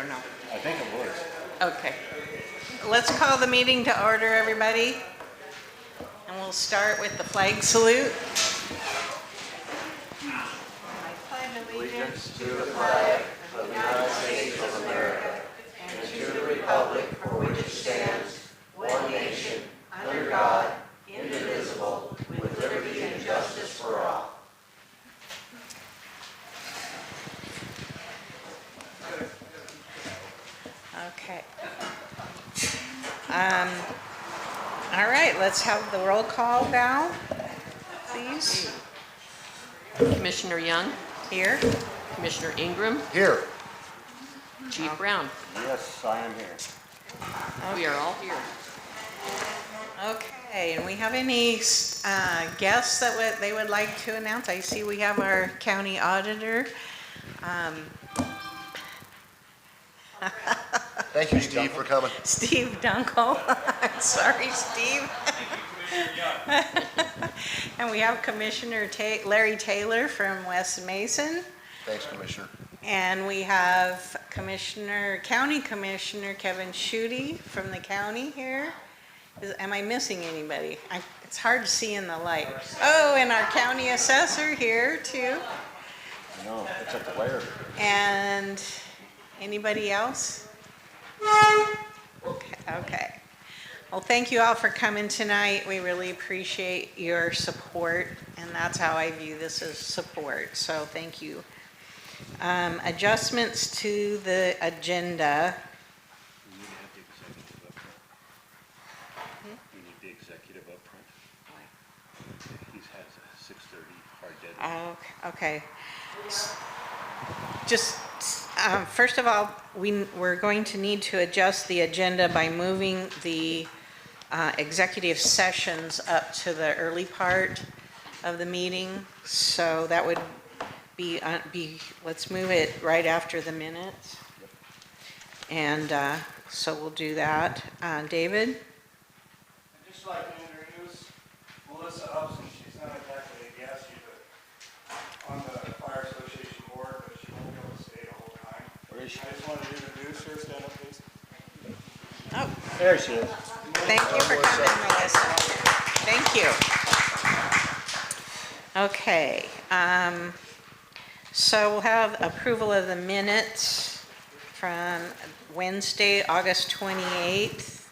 Or no? I think it was. Okay. Let's call the meeting to order, everybody. And we'll start with the flag salute. I pledge allegiance to the flag of the United States of America and to the republic for which it stands, one nation, under God, indivisible, with liberty and justice for all. Okay. All right, let's have the roll call now, please. Commissioner Young, Here. Commissioner Ingram, Here. Chief Brown. Yes, I am here. We are all here. Okay, and we have any guests that they would like to announce? I see we have our county auditor. Thank you, Steve, for coming. Steve Dunkel. I'm sorry, Steve. And we have Commissioner Larry Taylor from West Mason. Thanks, Commissioner. And we have County Commissioner Kevin Schutte from the county here. Am I missing anybody? It's hard to see in the light. Oh, and our county assessor here too. No, it's at the layer. And anybody else? Okay. Well, thank you all for coming tonight. We really appreciate your support, and that's how I view this as support. So thank you. Adjustments to the agenda. We need the executive up front. He has a 6:30 hard deadline. Oh, okay. Just first of all, we're going to need to adjust the agenda by moving the executive sessions up to the early part of the meeting. So that would be let's move it right after the minutes. And so we'll do that. David? I'd just like to introduce Melissa Upson. She's not exactly a guest. She's on the Fire Association board, but she won't be able to stay the whole time. Where is she? I just wanted to introduce her. Stand up, please. Oh, There she is. thank you for coming, Melissa. Thank you. Okay. So we'll have approval of the minutes from Wednesday, August 28th.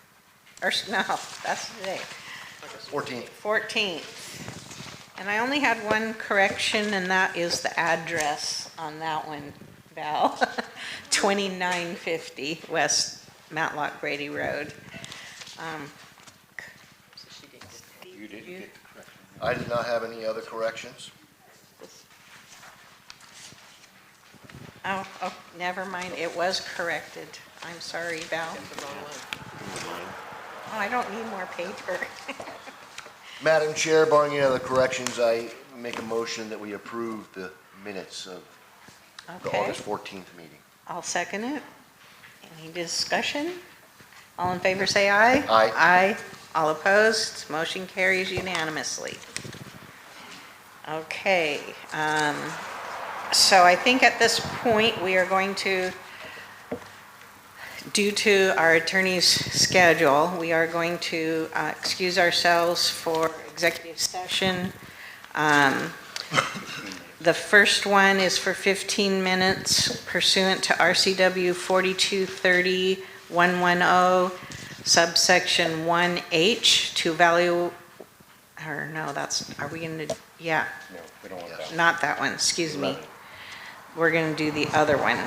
Or no, that's today. 14th. 14th. And I only had one correction, and that is the address on that one, Val. 2950 West Matlock Brady Road. You didn't get the correction. I did not have any other corrections. Oh, never mind. It was corrected. I'm sorry, Val. Oh, I don't need more paper. Madam Chair, barring any other corrections, I make a motion that we approve the minutes of the Okay. August 14th meeting. I'll second it. Any discussion? All in favor say aye. Aye. Aye. All opposed? Motion carries unanimously. Okay. So I think at this point we are going to, due to our attorney's schedule, we are going to excuse ourselves for executive session. The first one is for 15 minutes pursuant to RCW 4230-110, subsection 1H, to value, or no, are we going to, yeah, No, we don't want that. not that one, excuse me. We're going to do the other one.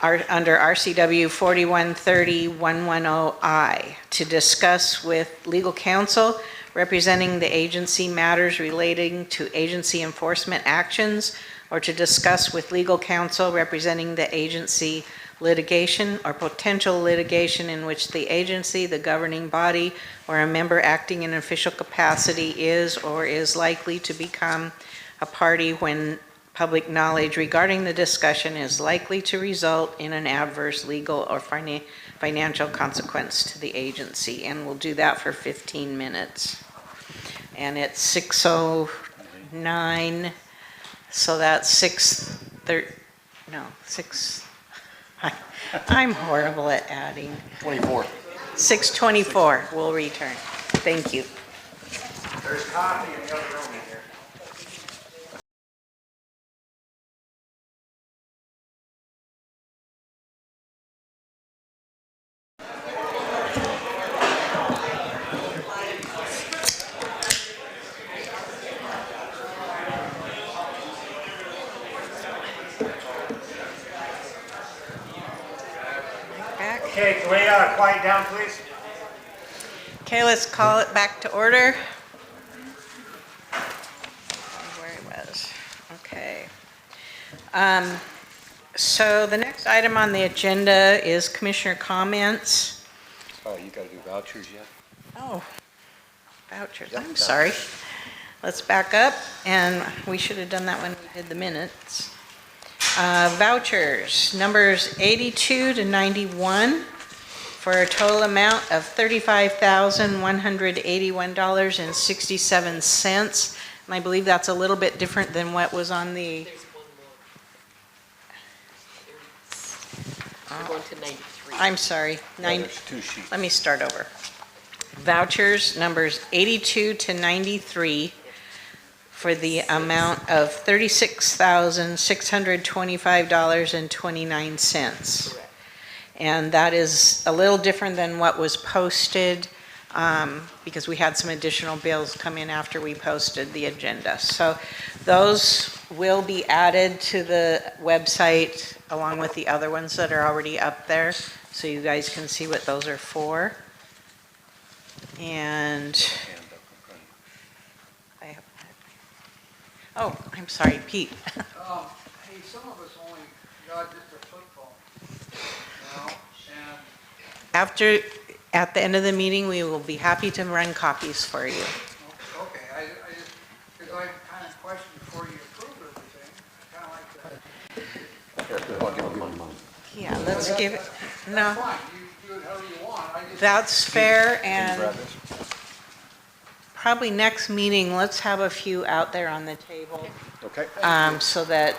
Under RCW 4130-110I, to discuss with legal counsel representing the agency matters relating to agency enforcement actions, or to discuss with legal counsel representing the agency litigation or potential litigation in which the agency, the governing body, or a member acting in official capacity is or is likely to become a party when public knowledge regarding the discussion is likely to result in an adverse legal or financial consequence to the agency. And we'll do that for 15 minutes. And it's 6:09, so that's 6:30, no, 6, I'm horrible at adding. 24. 6:24, we'll return. Thank you. There's coffee in the other room in here. Back. Okay, can we quiet down, please? Okay, let's call it back to order. Where it was. Okay. So the next item on the agenda is commissioner comments. Oh, you gotta do vouchers yet? Oh, vouchers. Yep, I'm sorry. Let's back up, and we should have done that when we did the minutes. Vouchers, numbers 82 to 91, for a total amount of $35,181.67. And I believe that's a little bit different than what was on the, There's one more. We're going to 93. I'm sorry, No, there's two sheets. let me start over. Vouchers, numbers 82 to 93, for the amount of $36,625.29. Correct. And that is a little different than what was posted, because we had some additional bills come in after we posted the agenda. So those will be added to the website along with the other ones that are already up there, so you guys can see what those are for. And Hand up in front of you. I have, oh, I'm sorry, Pete. Hey, some of us only got just a flip phone, you know, and, After, at the end of the meeting, we will be happy to run copies for you. okay, I just, because I kind of questioned before you approved everything, I kind of like that. Here, I'll give you mine. Yeah, let's give it, That's no, fine, you do it however you want, I just. that's fair, Can you and grab this? probably next meeting, let's have a few out there on the table, Okay. so that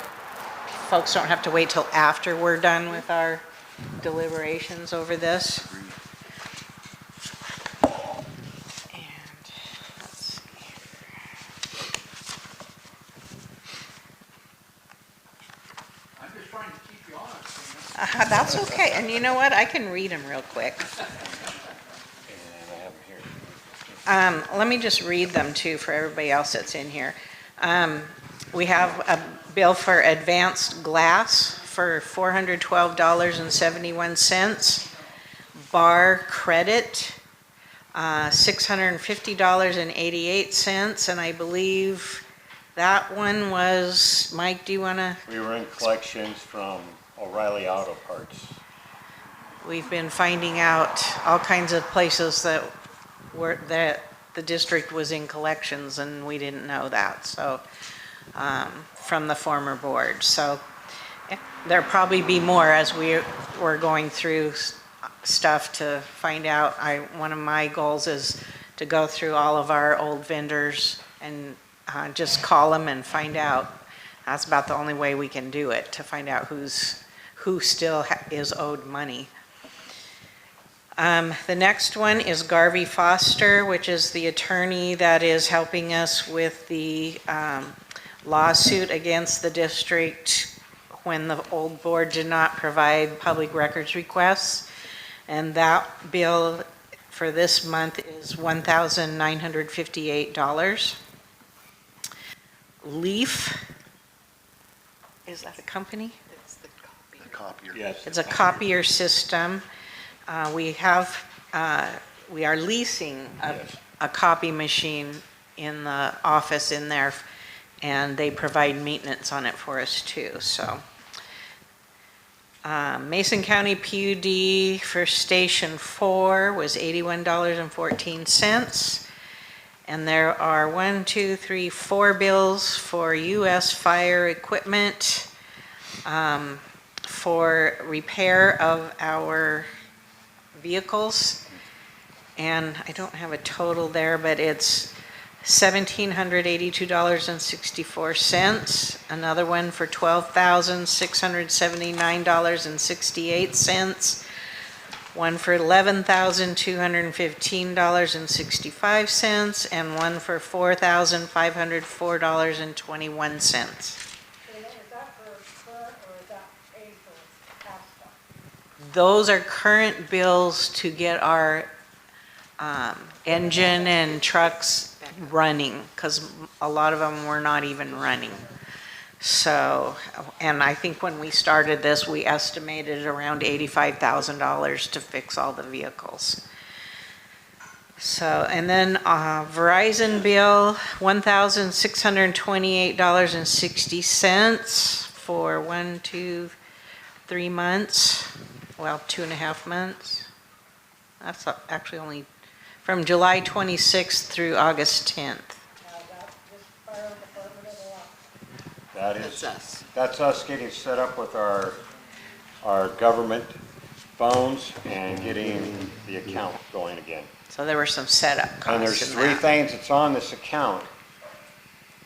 folks don't have to wait till after we're done with our deliberations over this. And, let's see here. I'm just trying to keep you honest, you That's okay, and you know what, I can read them real quick. And I have them here. Let me just read them too for everybody else that's in here. We have a bill for advanced glass for $412.71. Bar credit, $650.88, and I believe that one was, Mike, do you want to? We were in collections from O'Reilly Auto Parts. We've been finding out all kinds of places that the district was in collections, and we didn't know that, so, from the former board. So there'll probably be more as we're going through stuff to find out. One of my goals is to go through all of our old vendors and just call them and find out. That's about the only way we can do it, to find out who still is owed money. The next one is Garvey Foster, which is the attorney that is helping us with the lawsuit against the district when the old board did not provide public records requests. And that bill for this month is $1,958. Leaf, is that a company? That's the copy. The copier. Yes. It's a copier system. We are leasing Yes. a copy machine in the office in there, and they provide maintenance on it for us too, so. Mason County PUD for Station 4 was $81.14. And there are 4 bills for U.S. fire equipment for repair of our vehicles. And I don't have a total there, but it's $1,782.64. Another one for $12,679.68. One for $11,215.65, and one for $4,504.21. Is that for current or is that paid for past stuff? Those are current bills to get our engine and trucks running, because a lot of them were not even running. So, and I think when we started this, we estimated around $85,000 to fix all the vehicles. So, and then Verizon bill, $1,628.60 for 1, 2, 3 months, well, 2.5 months. That's actually only from July 26th through August 10th. Now, is that just fire department or what? That's us. That's us getting set up with our government phones and getting the account going again. So there were some setup And costs there's in 3 that. things that's on this account,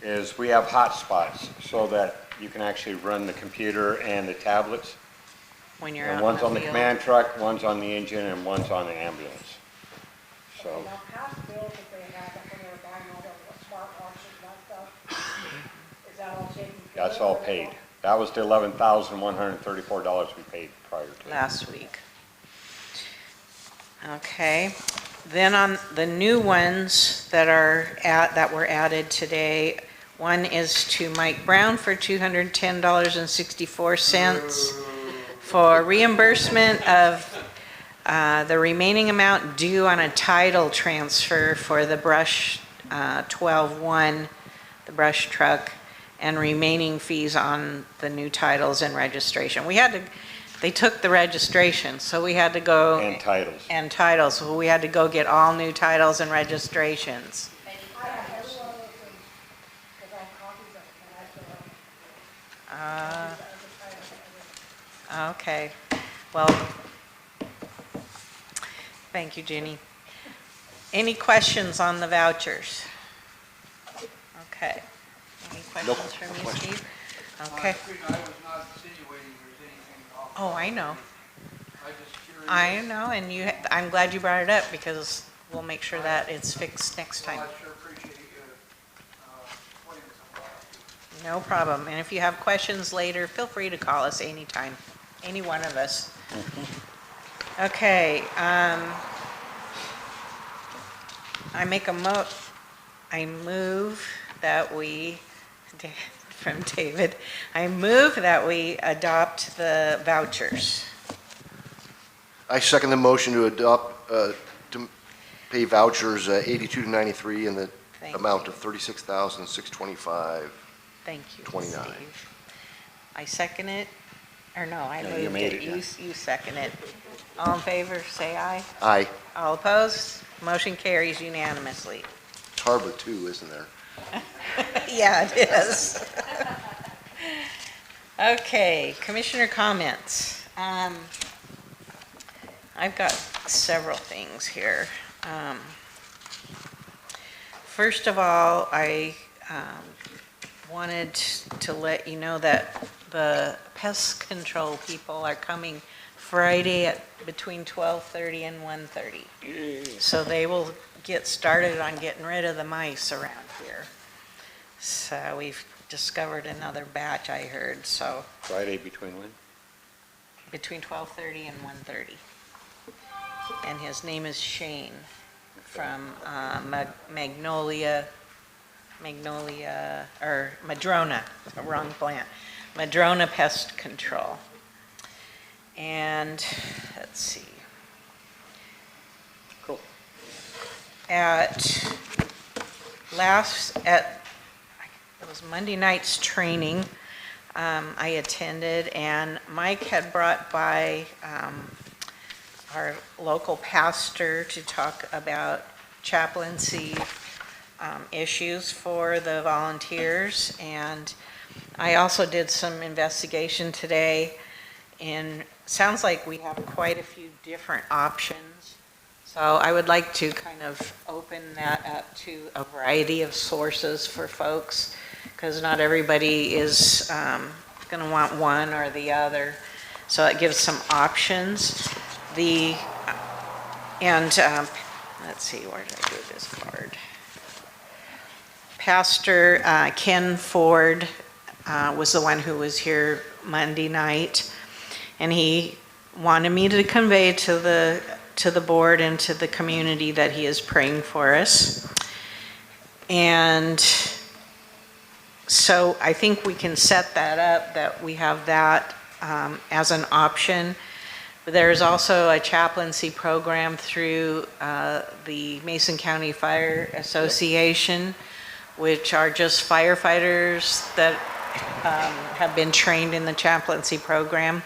is we have hotspots so that you can actually run the computer and the tablets. When you're And out one's in on the the field. command truck, one's on the engine, and one's on the ambulance. So, Now, past bills that they had when they were buying all the smart watches and that stuff, is that all taken care of? that's all paid. That was the $11,134 we paid prior to. Last week. Okay, then on the new ones that were added today, one is to Mike Brown for $210.64 for reimbursement of the remaining amount due on a title transfer for the brush 12-1, the brush truck, and remaining fees on the new titles and registration. They took the registration, so we had to go. And titles. And titles, so we had to go get all new titles and registrations. I have every one of those things, because I have copies of it, and I still have. Okay, well, thank you, Ginny. Any questions on the vouchers? Okay. Any questions from you, Steve? Okay. I was not insinuating there's anything off. Oh, I know. I just curious. I know, and I'm glad you brought it up, because we'll make sure that it's fixed next Well, time. I sure appreciate you pointing something out. No problem. And if you have questions later, feel free to call us anytime, any one of us. Okay, I move that we, from David, I move that we adopt the vouchers. I second the motion to adopt, to pay vouchers 82 to 93 in the Thank amount you. of $36,625. Thank you, 29. Steve. I second it, or no, I No, moved you made it. it, yeah. You second it. All in favor, say aye. Aye. All opposed? Motion carries unanimously. It's Harbor too, isn't there? Yeah, it is. Okay, commissioner comments. I've got several things here. First of all, I wanted to let you know that the pest control people are coming Friday at between 12:30 and 1:30. So they will get started on getting rid of the mice around here. So we've discovered another batch, I heard, so Friday between when? between 12:30 and 1:30. And his name is Shane from Madrona, wrong plant, Madrona Pest Control. And let's see. Cool. It was Monday night's training I attended, and Mike had brought by our local pastor to talk about chaplaincy issues for the volunteers, and I also did some investigation today, and sounds like we have quite a few different options. So I would like to kind of open that up to a variety of sources for folks, because not everybody is going to want one or the other. So it gives some options. Let's see, where did I do this card? Pastor Ken Ford was the one who was here Monday night, and he wanted me to convey to the board and to the community that he is praying for us. And so I think we can set that up, that we have that as an option. There's also a chaplaincy program through the Mason County Fire Association, which are just firefighters that have been trained in the chaplaincy program.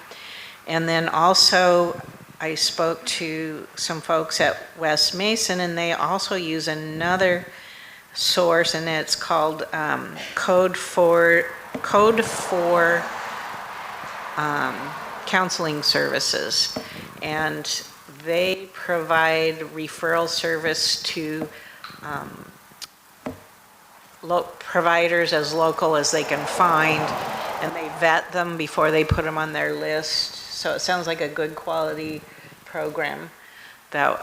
And then also I spoke to some folks at West Mason, and they also use another source, and it's called Code for Counseling Services. And they provide referral service to providers as local as they can find, and they vet them before they put them on their list. So it sounds like a good quality program that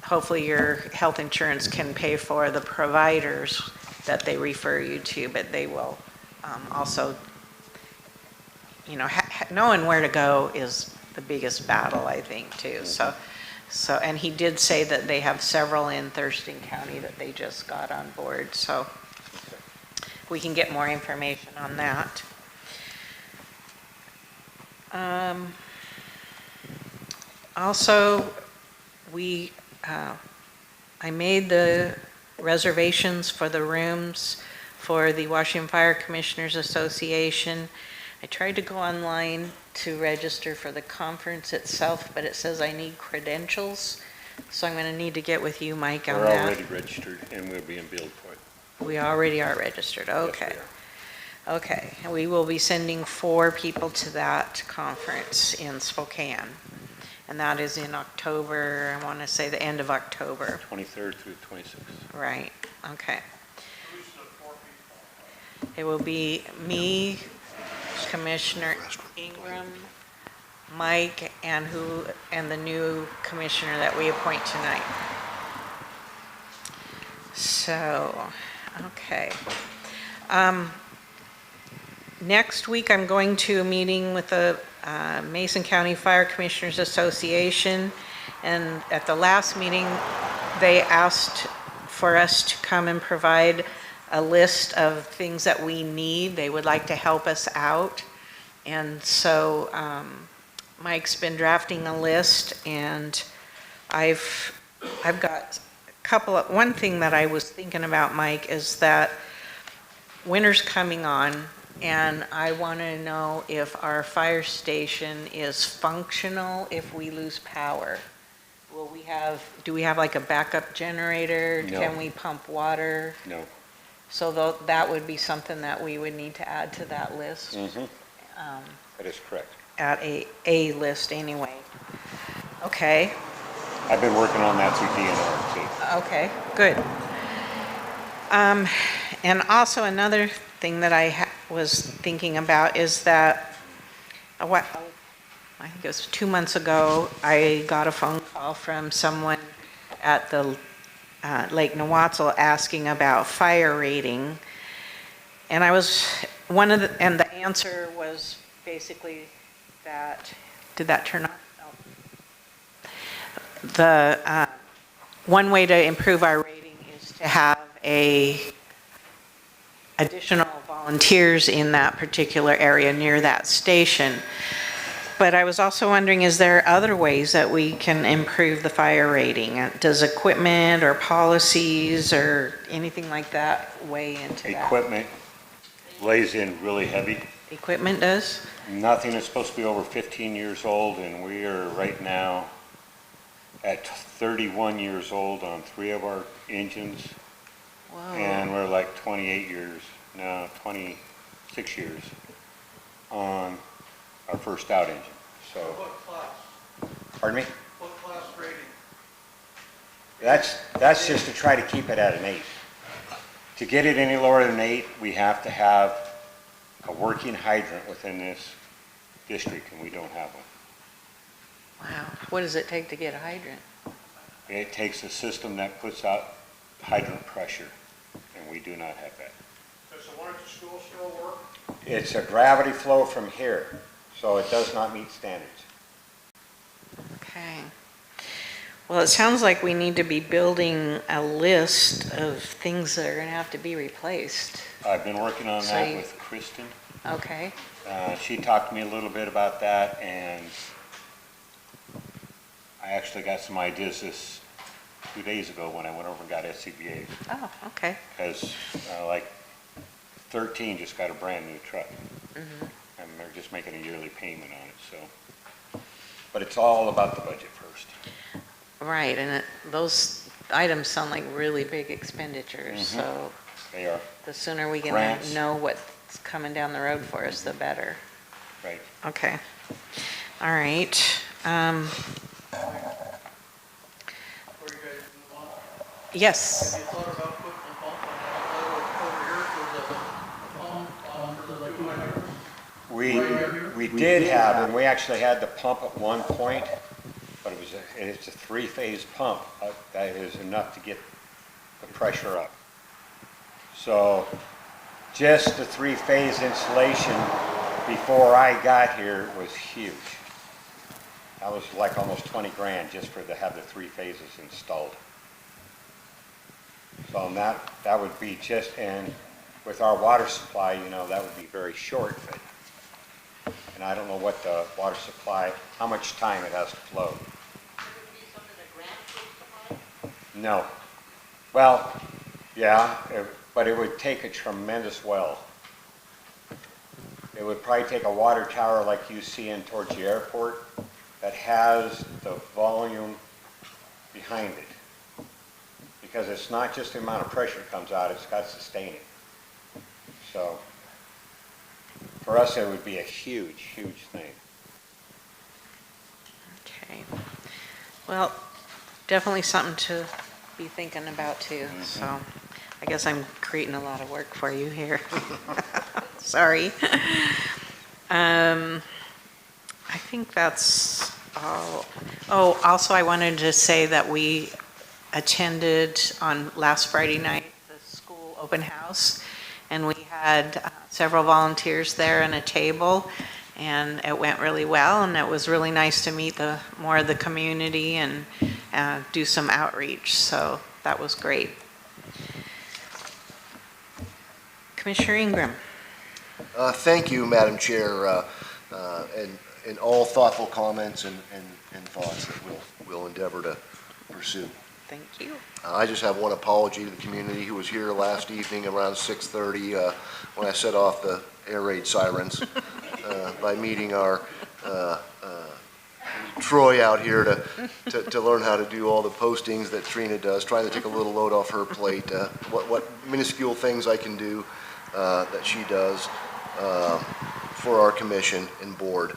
hopefully your health insurance can pay for the providers that they refer you to, but they will also, you know, knowing where to go is the biggest battle, I think, too. So, and he did say that they have several in Thurston County that they just got on board, so we can get more information on that. Also, I made the reservations for the rooms for the Washington Fire Commissioners Association. I tried to go online to register for the conference itself, but it says I need credentials, so I'm going to need to get with you, Mike, on We're that. already registered and we're being billed for it. We already are registered, okay. Okay, and we will be sending 4 people to that conference in Spokane. And that is in October, I want to say the end of October. 23rd through 26th. Right, okay. Who's the 4 people? It will be me, Commissioner Ingram, Mike, and the new commissioner that we appoint tonight. So, okay. Next week, I'm going to a meeting with the Mason County Fire Commissioners Association, and at the last meeting, they asked for us to come and provide a list of things that we need. They would like to help us out, and so Mike's been drafting a list, and I've got one thing that I was thinking about, Mike, is that winter's coming on, and I want to know if our fire station is functional if we lose power. Do we have like a backup generator? No. Can we pump water? No. So that would be something that we would need to add to that list. That is correct. At a list anyway. Okay, I've been working on that through DNR too. okay, good. And also another thing that I was thinking about is that, I think it was 2 months ago, I got a phone call from someone at the Lake Newatzel asking about fire rating. And and the answer was basically that, did that turn on? No. One way to improve our rating is to have additional volunteers in that particular area near that station. But I was also wondering, is there other ways that we can improve the fire rating? Does equipment or policies or anything like that weigh into that? Equipment lays in really heavy. Equipment does? Nothing is supposed to be over 15 years old, and we are right now at 31 years old on 3 of our engines. Whoa. And we're like 26 years on our first out engine. So, What class? pardon me? What class rating? That's just to try to keep it at an 8. To get it any lower than 8, we have to have a working hydrant within this district, and we don't have one. Wow. What does it take to get a hydrant? It takes a system that puts out hydrant pressure, and we do not have that. Does the one at the school still work? It's a gravity flow from here, so it does not meet standards. Okay. Well, it sounds like we need to be building a list of things that are going to have to be replaced. I've been working on So that you- with Kristen. Okay. She talked to me a little bit about that, and I actually got some ideas 2 days ago when I went over and got SCBA, Oh, okay. because like 13 just got a brand new truck, and they're just making a yearly payment on it, so. But it's all about the budget first. Right, and those items sound like really big expenditures, so They are, the sooner we can Grants. know what's coming down the road for us, the better. right. Okay. All right. Before you guys move on, Yes. have you thought about putting a pump on that over here for the pump, for the 200? We did have, and we actually had the pump at one point, but it's a 3-phase pump. That is enough to get the pressure up. So just the 3-phase installation before I got here was huge. That was like almost 20 grand just to have the 3 phases installed. So that would be just, and with our water supply, that would be very short, but, and I don't know what the water supply, how much time it has to flow. No. Well, yeah, but it would take a tremendous well. It would probably take a water tower like you see in towards the airport that has the volume behind it. Because it's not just the amount of pressure that comes out, it's got sustaining. So for us, it would be a huge, huge thing. Okay. Well, definitely something to be thinking about too. So I guess I'm creating a lot of work for you here. Sorry. I think that's all. Oh, also I wanted to say that we attended on last Friday night the school open house, and we had several volunteers there and a table, and it went really well, and it was really nice to meet more of the community and do some outreach, so that was great. Commissioner Ingram. Thank you, Madam Chair, and all thoughtful comments and thoughts that we'll endeavor to pursue. Thank you. I just have one apology to the community who was here last evening around 6:30 when I set off the air raid sirens by meeting our Troy out here to learn how to do all the postings that Trina does, trying to take a little load off her plate. What minuscule things I can do that she does for our commission and board.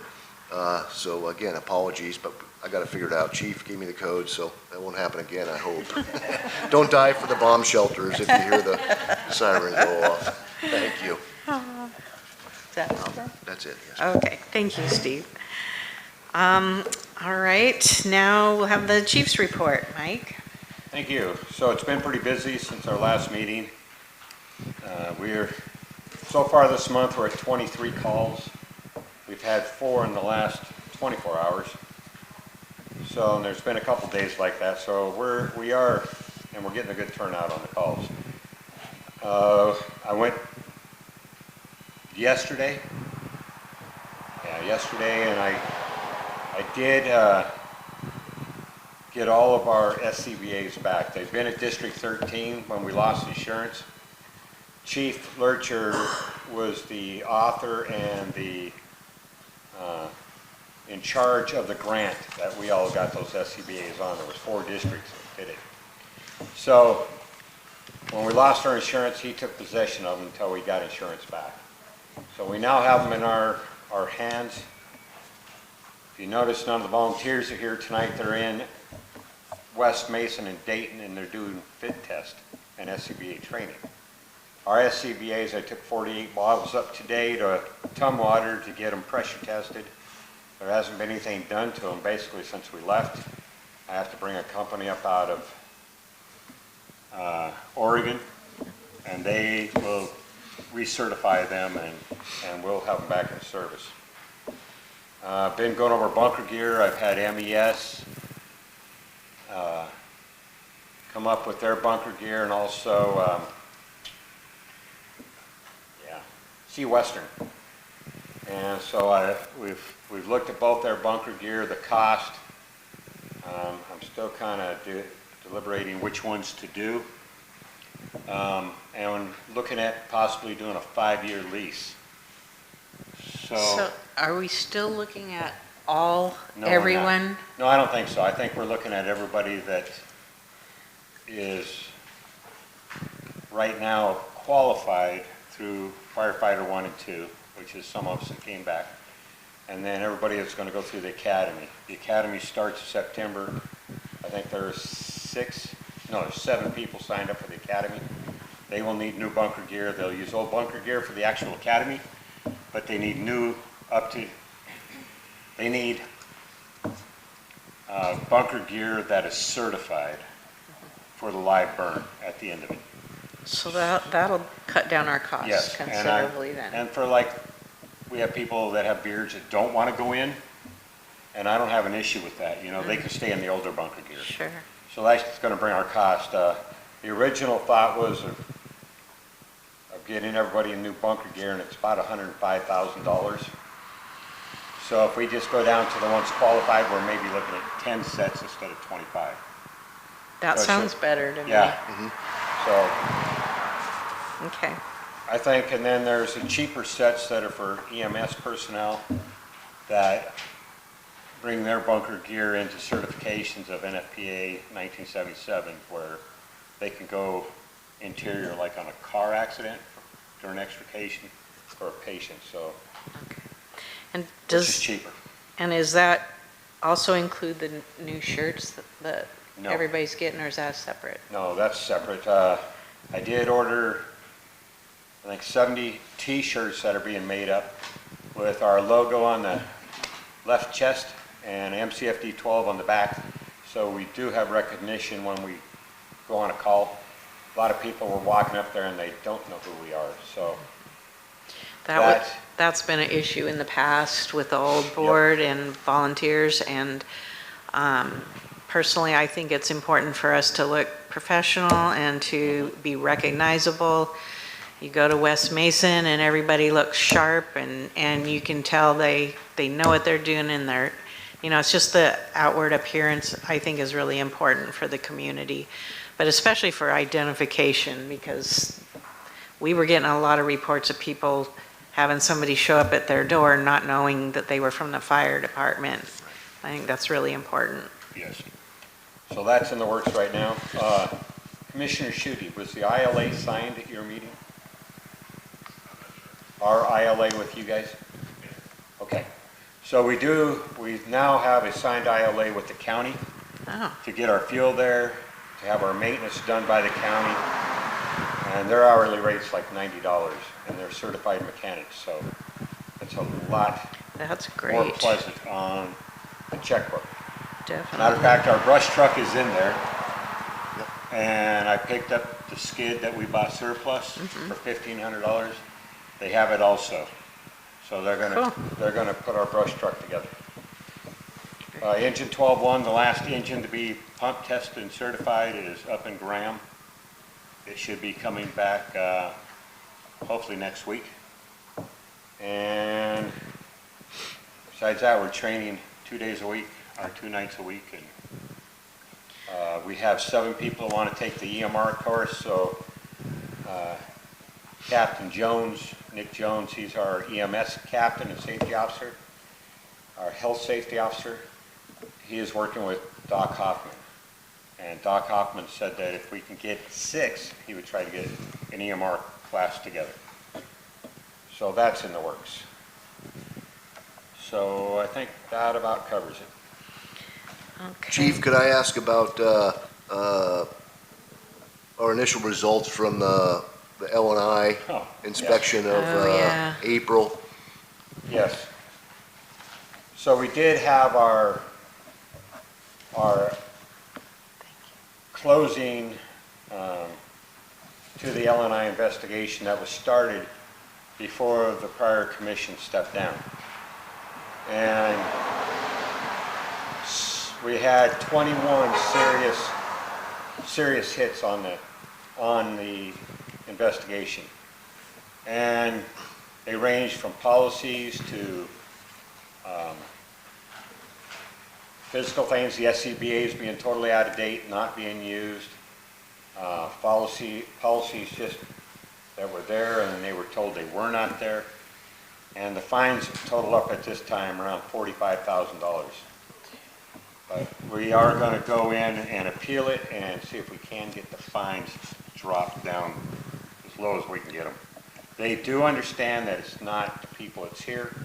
So again, apologies, but I got it figured out. Chief gave me the code, so that won't happen again, I hope. Don't die for the bomb shelters if you hear the siren go off. Thank you. Is that all done? That's it, yes. Okay, thank you, Steve. All right, now we'll have the chief's report. Mike? Thank you. So it's been pretty busy since our last meeting. So far this month, we're at 23 calls. We've had 4 in the last 24 hours. So, and there's been a couple days like that. So we are, and we're getting a good turnout on the calls. I went yesterday. Yeah, yesterday, and I did get all of our SCBAs back. They've been at District 13 when we lost insurance. Chief Lurcher was the author and the in charge of the grant that we all got those SCBAs on. There was 4 districts that did it. So when we lost our insurance, he took possession of them until we got insurance back. So we now have them in our hands. If you notice, none of the volunteers are here tonight. They're in West Mason and Dayton, and they're doing fit test and SCBA training. Our SCBA's, I took 48 bottles up today to Tumwater to get them pressure tested. There hasn't been anything done to them basically since we left. I have to bring a company up out of Oregon, and they will recertify them, and we'll have them back in service. Been going over bunker gear. I've had MES come up with their bunker gear, and also Sea Western. And so we've looked at both their bunker gear, the cost. I'm still kind of deliberating which ones to do. And looking at possibly doing a 5-year lease. So are we still looking at all, No, we're not. everyone? No, I don't think so. I think we're looking at everybody that is right now qualified through firefighter 1 and 2, which is some of us that came back. And then everybody that's going to go through the academy. The academy starts in September. I think there's 7 people signed up for the academy. They will need new bunker gear. They'll use old bunker gear for the actual academy, but they need bunker gear that is certified for the live burn at the end of it. So that'll cut down our costs Yes, considerably then. and for we have people that have beards that don't want to go in, and I don't have an issue with that. You know, they can stay in the older bunker gear. Sure. So that's going to bring our cost. The original thought was of getting everybody a new bunker gear, and it's about $105,000. So if we just go down to the ones qualified, we're maybe looking at 10 sets instead of 25. That So- sounds better to me. Yeah. So Okay. I think, and then there's the cheaper sets that are for EMS personnel that bring their bunker gear into certifications of NFPA 1977, where they can go interior like on a car accident during extrication for a patient, so, And which is cheaper. and is that also include the new shirts that No. everybody's getting, or is that separate? No, that's separate. I did order, I think, 70 T-shirts that are being made up with our logo on the left chest and MCFD 12 on the back. So we do have recognition when we go on a call. A lot of people were walking up there and they don't know who we are, so. That's been an issue in the past with the old board and volunteers, and personally, I think it's important for us to look professional and to be recognizable. You go to West Mason and everybody looks sharp, and you can tell they know what they're doing, and it's just the outward appearance, I think, is really important for the community, but especially for identification, because we were getting a lot of reports of people having somebody show up at their door not knowing that they were from the fire department. I think that's really important. Yes. So that's in the works right now. Commissioner Schutte, was the ILA signed at your meeting? Our ILA with you guys? Okay. So we now have a signed ILA with the county Oh, to get our fuel there, to have our maintenance done by the county, and their hourly rate's like $90, and they're certified mechanics, so it's a lot that's more great. pleasant on the checkbook. Matter Definitely. of fact, our brush truck is in there, and I picked up the skid that we bought surplus for $1,500. They have it also, so they're gonna put our brush truck together. Engine 12.1, the last engine to be pump tested and certified, is up in Graham. It should be coming back hopefully next week. And besides that, we're training 2 days a week, or 2 nights a week, and we have 7 people who want to take the EMR course. So Captain Jones, Nick Jones, he's our EMS captain and safety officer, our health safety officer. He is working with Doc Hoffman, and Doc Hoffman said that if we can get 6, he would try to get an EMR class together. So that's in the works. So I think that about covers it. Okay. Chief, could I ask about our initial results from the L&I Oh, inspection of Oh, yeah. April? Yes. So we did have our closing to the L&I investigation that was started before the prior commission stepped down. And we had 21 serious hits on the investigation. And they ranged from policies to physical things, the SCBA's being totally out of date, not being used, policies just that were there and they were told they were not there. And the fines total up at this time around $45,000. But we are going to go in and appeal it and see if we can get the fines dropped down as low as we can get them. They do understand that it's not the people that's here,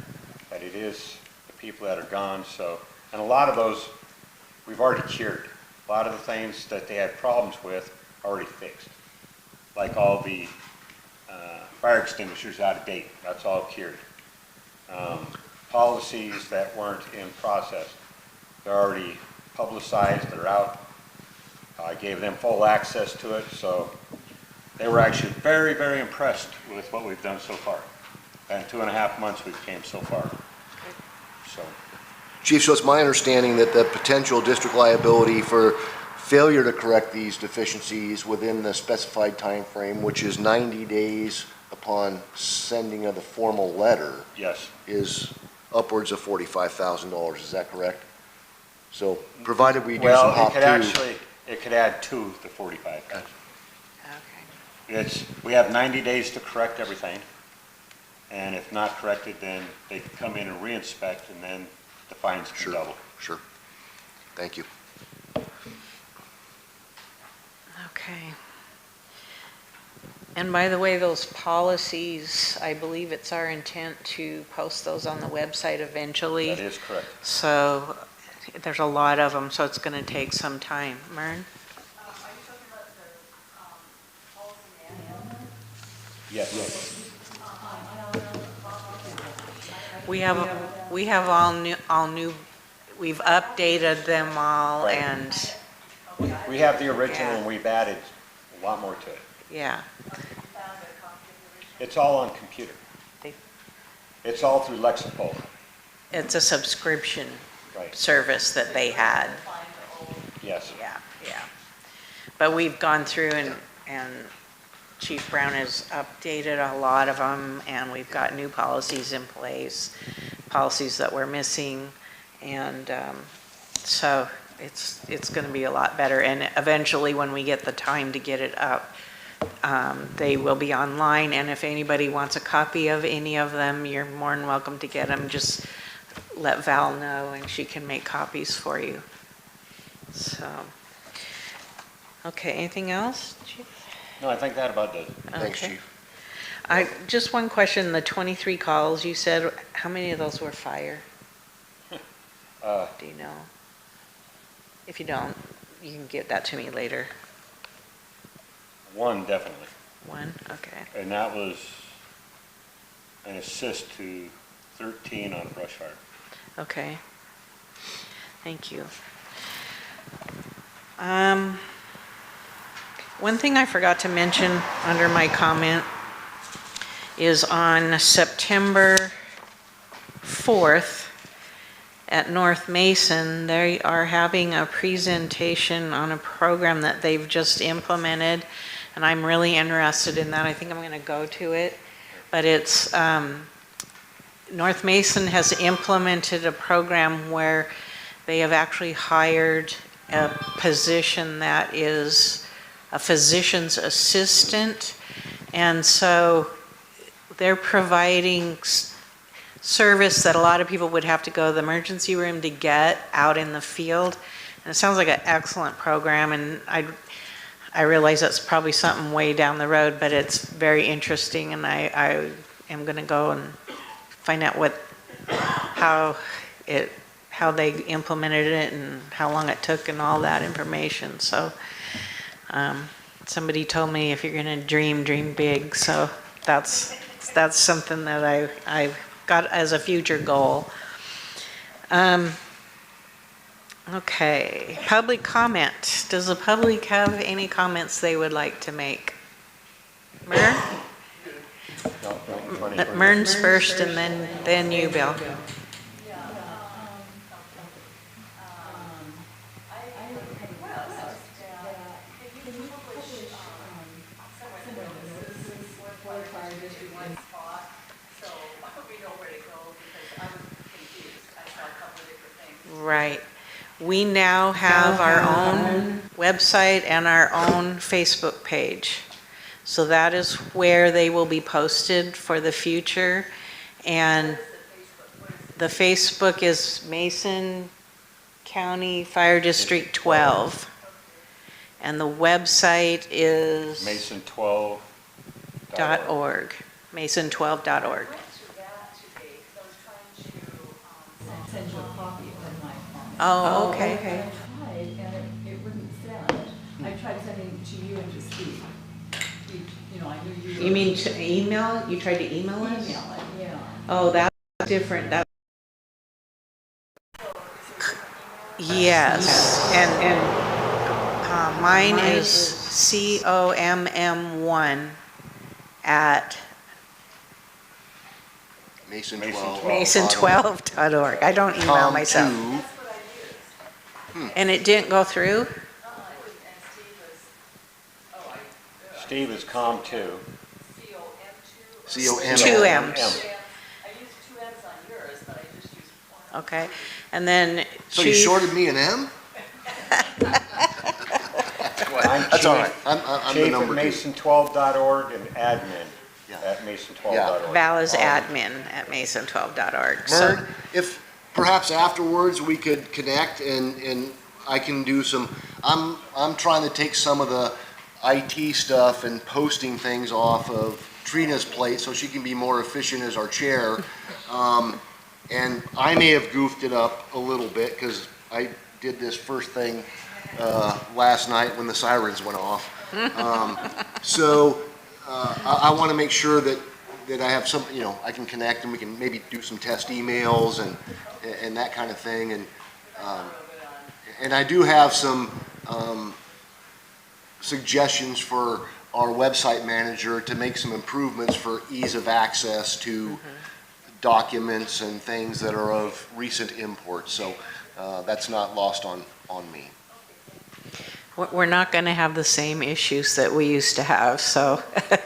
that it is the people that are gone. So, and a lot of those we've already cured. A lot of the things that they had problems with already fixed, like all the fire extinguishers out of date. That's all cured. Policies that weren't in process, they're already publicized. They're out. I gave them full access to it, so they were actually very, very impressed with what we've done so far. And 2.5 months we've came so far. So, Chief, so it's my understanding that the potential district liability for failure to correct these deficiencies within the specified time frame, which is 90 days upon sending of the formal letter, yes. is upwards of $45,000. Is that correct? So, provided we do some Well, hop it could add to the 45. Okay. We have 90 days to correct everything. And if not corrected, then they can come in and re-inspect and then the fines can Sure. double. Sure. Thank you. Okay. And by the way, those policies, I believe it's our intent to post those on the website eventually. That is correct. So there's a lot of them, so it's going to take some time. Mern? Are you talking about the policy manual? Yes. We have all new, we've updated them all Right. and, We have the original Yeah. and we've added a lot more to it. yeah. It's all on computer. They- It's all through Lexipol. It's a subscription Right. service that they had. Yes. Yeah, yeah. But we've gone through and Chief Brown has updated a lot of them, and we've got new policies in place, policies that we're missing, and so it's going to be a lot better. And eventually, when we get the time to get it up, they will be online, and if anybody wants a copy of any of them, you're more than welcome to get them. Just let Val know, and she can make copies for you. So, okay, anything else, Chief? No, I think that about does it. Thanks, Okay. Chief. Just one question, the 23 calls you said, how many of those were fire? Do you know? If you don't, you can get that to me later. One definitely. One, okay. And that was an assist to 13 on a brush fire. Okay. Thank you. One thing I forgot to mention under my comment is on September 4th at North Mason, they are having a presentation on a program that they've just implemented, and I'm really interested in that. I think I'm going to go to it. But it's, North Mason has implemented a program where they have actually hired a position that is a physician's assistant, and so they're providing service that a lot of people would have to go to the emergency room to get out in the field. And it sounds like an excellent program, and I realize that's probably something way down the road, but it's very interesting, and I am going to go and find out how how they implemented it and how long it took and all that information. So somebody told me if you're gonna dream, dream big. So that's something that I've got as a future goal. Okay, public comment. Does the public have any comments they would like to make? Mern? No, no, 20. Mern's first and then you, Bill. Right. We now have our own website and our own Facebook page. So that is where they will be posted for the future. And the Facebook is Mason County Fire District 12. And the website is Mason12.org. .org, mason12.org. Send you a copy of my comment. Oh, okay. I tried, and it wouldn't send. I tried sending to you and to Steve. You know, I knew you were. You mean to email? You tried to email us? Email it, yeah. Oh, that's different. That. Yes, and mine is COMM1 at Mason12. mason12.org. I don't email myself. And it didn't go through? Steve is COM2. COM. Two M's. I used 2 M's on yours, but I just used 1. Okay, and then So you Chief- shorted me an M? That's all right. I'm the Chief at number two. mason12.org and admin Yeah. at mason12.org. Val is admin at mason12.org. So Mern, if perhaps afterwards we could connect and I can do some, I'm trying to take some of the IT stuff and posting things off of Trina's plate so she can be more efficient as our chair. And I may have goofed it up a little bit because I did this first thing last night when the sirens went off. So I want to make sure that I have some, I can connect and we can maybe do some test emails and that kind of thing. And I do have some suggestions for our website manager to make some improvements for ease of access to documents and things that are of recent import. So that's not lost on me. we're not going to have the same issues that we used to have, so. I have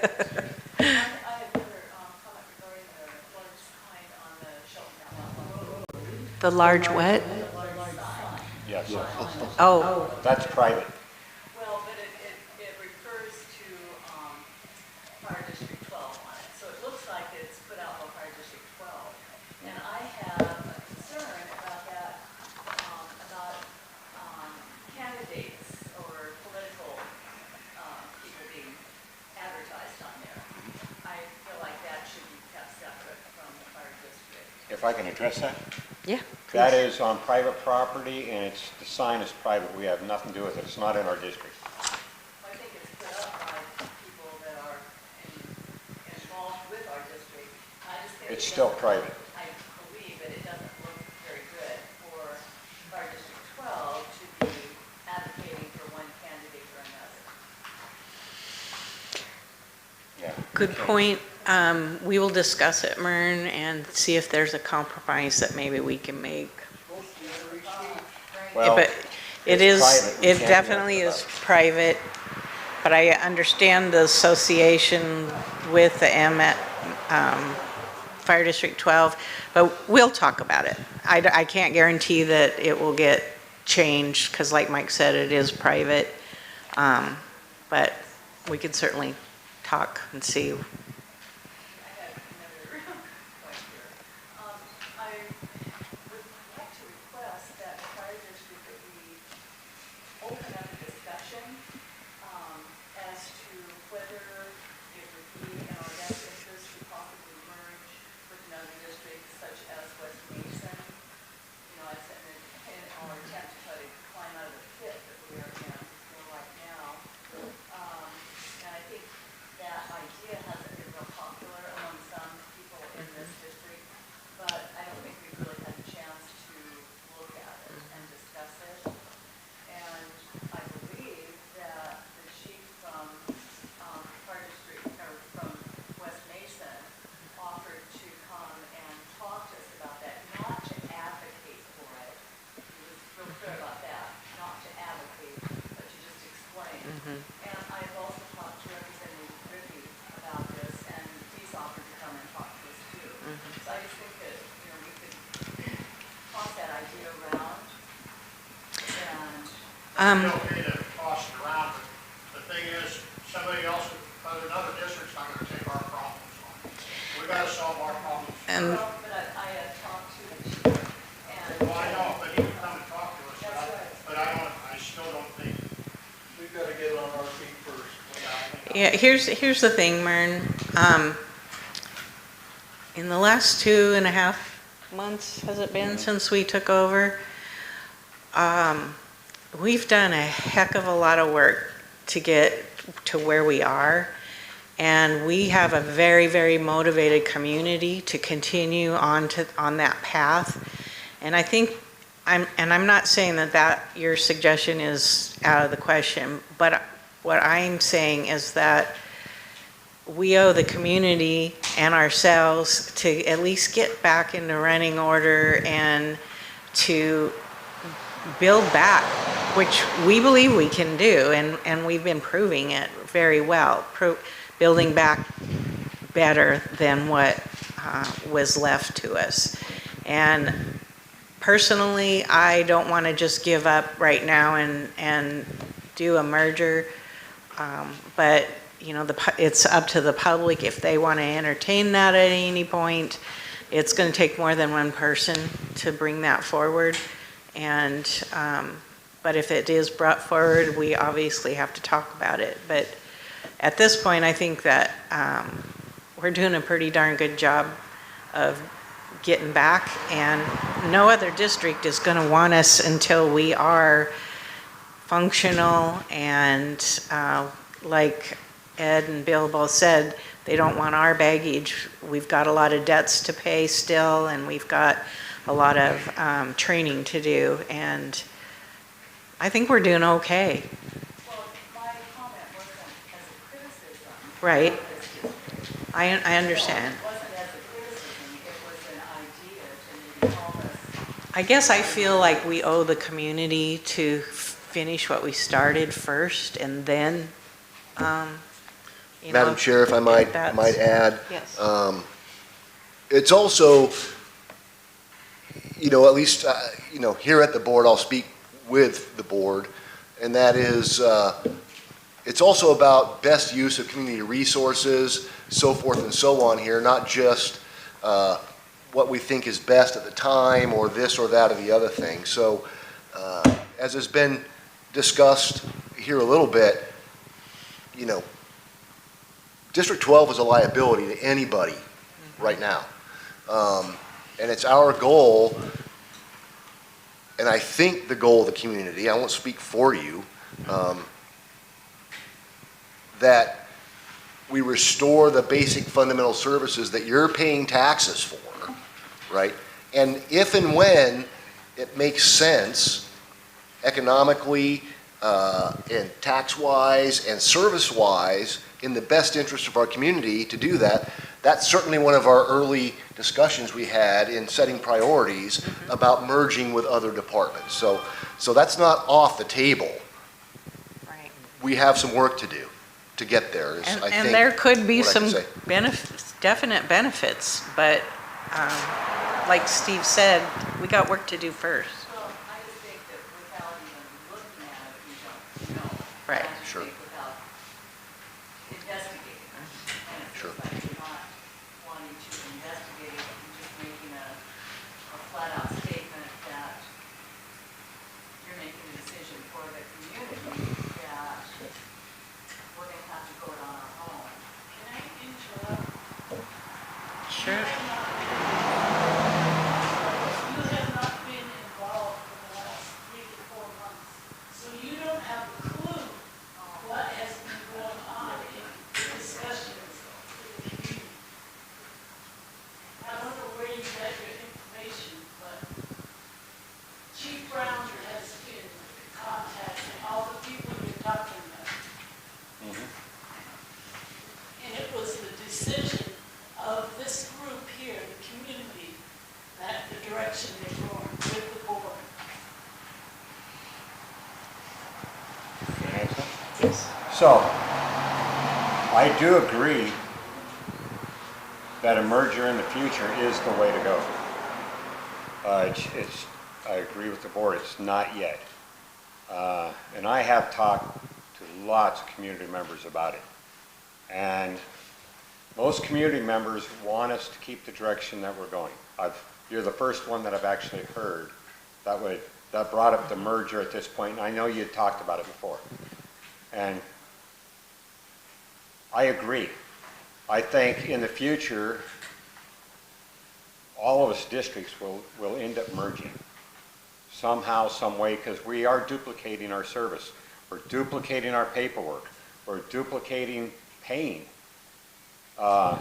another comment regarding the large sign on the Shelton. The large what? The large sign. Yes, Oh, that's private. Well, but it refers to Fire District 12 on it, so it looks like it's put out by Fire District 12. And I have a concern about that, about candidates or political people being advertised on there. I feel like that should be kept separate from the Fire District. If I can address that? yeah. That is on private property, and the sign is private. We have nothing to do with it. It's not in our district. I think it's put up by people that are involved with our district. I just think It's still private. I believe that it doesn't look very good for Fire District 12 to be advocating for one candidate or another. Yeah. Good point. We will discuss it, Mern, and see if there's a compromise that maybe we can make. Well, But it it's is, private. We it can't do definitely nothing is about private, but I understand the association with the Fire District 12, but we'll talk about it. I can't guarantee that it will get changed, because like Mike said, it is private. But we can certainly talk and see. I have another point here. I would like to request that the Fire District that we open up a discussion as to whether it would be in our best interest to possibly merge with another district such as West Mason. You know, and attempt to try to climb out of the pit that we are in right now. And I think that idea hasn't been real popular among some people in this district, but I don't think we've really had a chance to look at it and discuss it. And I believe that the chief from Fire District, or from West Mason, offered to come and talk to us about that, not to advocate for it. He was real clear about that, not to advocate, but to just explain. And I've also talked to Representative Rippey about this, and he's offered to come and talk to us too. So I just think that, we could toss that idea around and It's okay to toss it around, but the thing is, somebody else, another district's not gonna take our problems on. We gotta solve our problems. And but I have talked to the chief and. Well, I know, but he can come and talk to us, That's right. but I still don't think, we've gotta get on our feet first without. yeah, here's the thing, Mern. In the last 2.5 months, has it been, since we took over? We've done a heck of a lot of work to get to where we are. And we have a very, very motivated community to continue on that path. And I think, I'm not saying that your suggestion is out of the question, but what I'm saying is that we owe the community and ourselves to at least get back into running order and to build back, which we believe we can do, and we've been proving it very well, building back better than what was left to us. And personally, I don't want to just give up right now and do a merger, but it's up to the public if they want to entertain that at any point. It's going to take more than one person to bring that forward. And but if it is brought forward, we obviously have to talk about it. But at this point, I think that we're doing a pretty darn good job of getting back, and no other district is going to want us until we are functional. And like Ed and Bill both said, they don't want our baggage. We've got a lot of debts to pay still, and we've got a lot of training to do, and I think we're doing okay. Well, my comment wasn't as a criticism. Right. of this district. I understand. It wasn't as a criticism, it was an idea to maybe help us. I guess I feel like we owe the community to finish what we started first, and then, Madam Chair, if I might add. Yes. It's also, at least, here at the board, I'll speak with the board, and that is, it's also about best use of community resources, so forth and so on here, not just what we think is best at the time, or this or that or the other thing. So, as has been discussed here a little bit, District 12 is a liability to anybody right now. And it's our goal, and I think the goal of the community, I won't speak for you, that we restore the basic fundamental services that you're paying taxes for, right? And if and when it makes sense economically and tax-wise and service-wise in the best interest of our community to do that, that's certainly one of our early discussions we had in setting priorities about merging with other departments. So that's not off the table. Right. We have some work to do to get there, is, I think. And there could be what I can some say. benefits, definite benefits, but like Steve said, we got work to do first. Well, I just think that without even looking at it, we don't know. Right. I just Sure. think without investigating, and it Sure. feels like you're not wanting to investigate, you're just making a flat-out statement that you're making a decision for the community that we're gonna have to go it on our own. Can I interrupt? Sure. You have not been involved for the last 3 So, I do agree that a merger in the future is the way to go. I agree with the board, it's not yet. And I have talked to lots of community members about it. And most community members want us to keep the direction that we're going. You're the first one that I've actually heard that brought up the merger at this point. And I know you had talked about it before. And I agree. I think in the future, all of us districts will end up merging somehow, some way, because we are duplicating our service. We're duplicating our paperwork. We're duplicating paying. And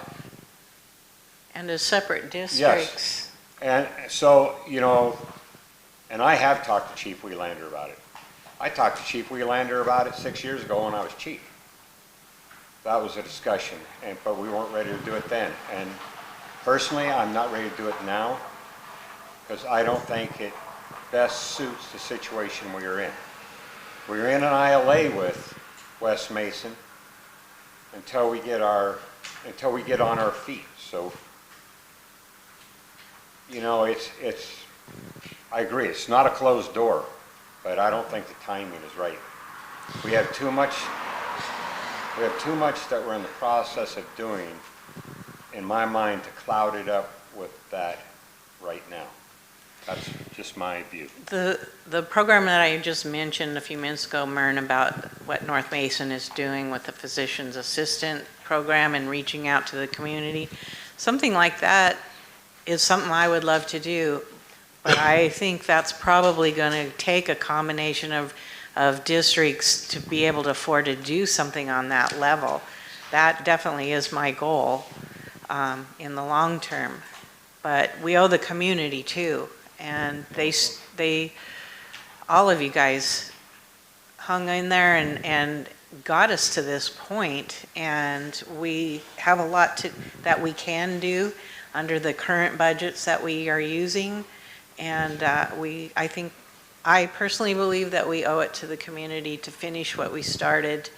as separate districts. And so, and I have talked to Chief Welander about it. I talked to Chief Welander about it 6 years ago when I was chief. That was a discussion, but we weren't ready to do it then. And personally, I'm not ready to do it now because I don't think it best suits the situation we're in. We're in an ILA with West Mason until we get on our feet. So, I agree, it's not a closed door, but I don't think the timing is right. We have too much that we're in the process of doing, in my mind, to cloud it up with that right now. That's just my view. The program that I just mentioned a few minutes ago, Mern, about what North Mason is doing with the physician's assistant program and reaching out to the community, something like that is something I would love to do. But I think that's probably going to take a combination of districts to be able to afford to do something on that level. That definitely is my goal in the long term. But we owe the community too. And they all of you guys hung in there and got us to this point, and we have a lot that we can do under the current budgets that we are using. And I personally believe that we owe it to the community to finish what we started.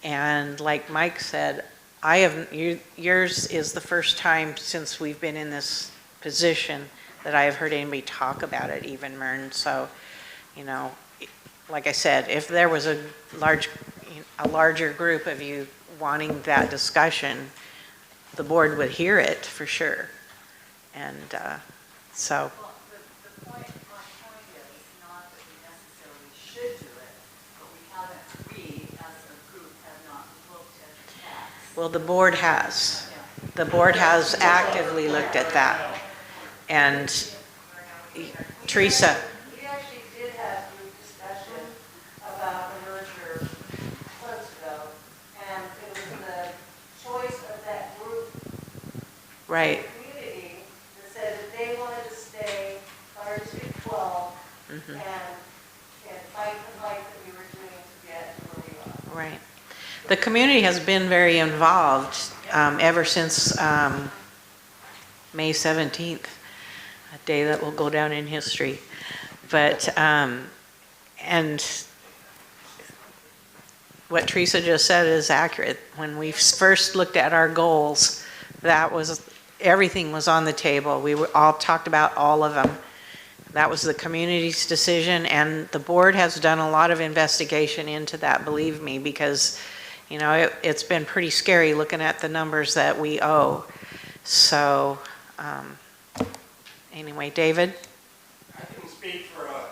And like Mike said, yours is the first time since we've been in this position that I have heard anybody talk about it, even Mern. So, like I said, if there was a larger group of you wanting that discussion, the board would hear it for sure. And so. Well, the point is not that we necessarily should do it, but we haven't, we as a group have not looked at the tax. Well, the board has. The board has actively looked at that. And Teresa. We actually did have group discussion about the merger months ago, and it was the choice of that group. Right. Community that said that they wanted to stay Fire District 12 and fight the fight that we were doing to get to where we are. Right. The community has been very involved ever since May 17th, a day that will go down in history. But, and what Teresa just said is accurate. When we first looked at our goals, everything was on the table. We all talked about all of them. That was the community's decision, and the board has done a lot of investigation into that, believe me, because it's been pretty scary looking at the numbers that we owe. So anyway, David? I can speak for a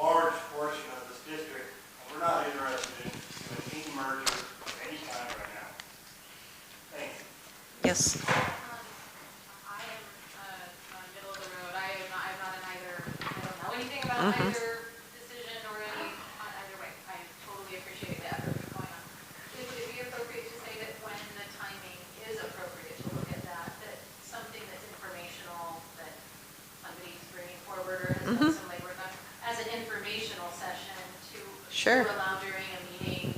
large portion of this district. We're not interested in any merger of any kind right now. Thanks. Yes? I am middle of the road. I'm not in either, I don't know anything about either decision or either way. I totally appreciate the effort going on. Would it be appropriate to say that when the timing is appropriate to look at that something that's informational that somebody's bringing forward or has done some labor done, as an informational session to allow during a meeting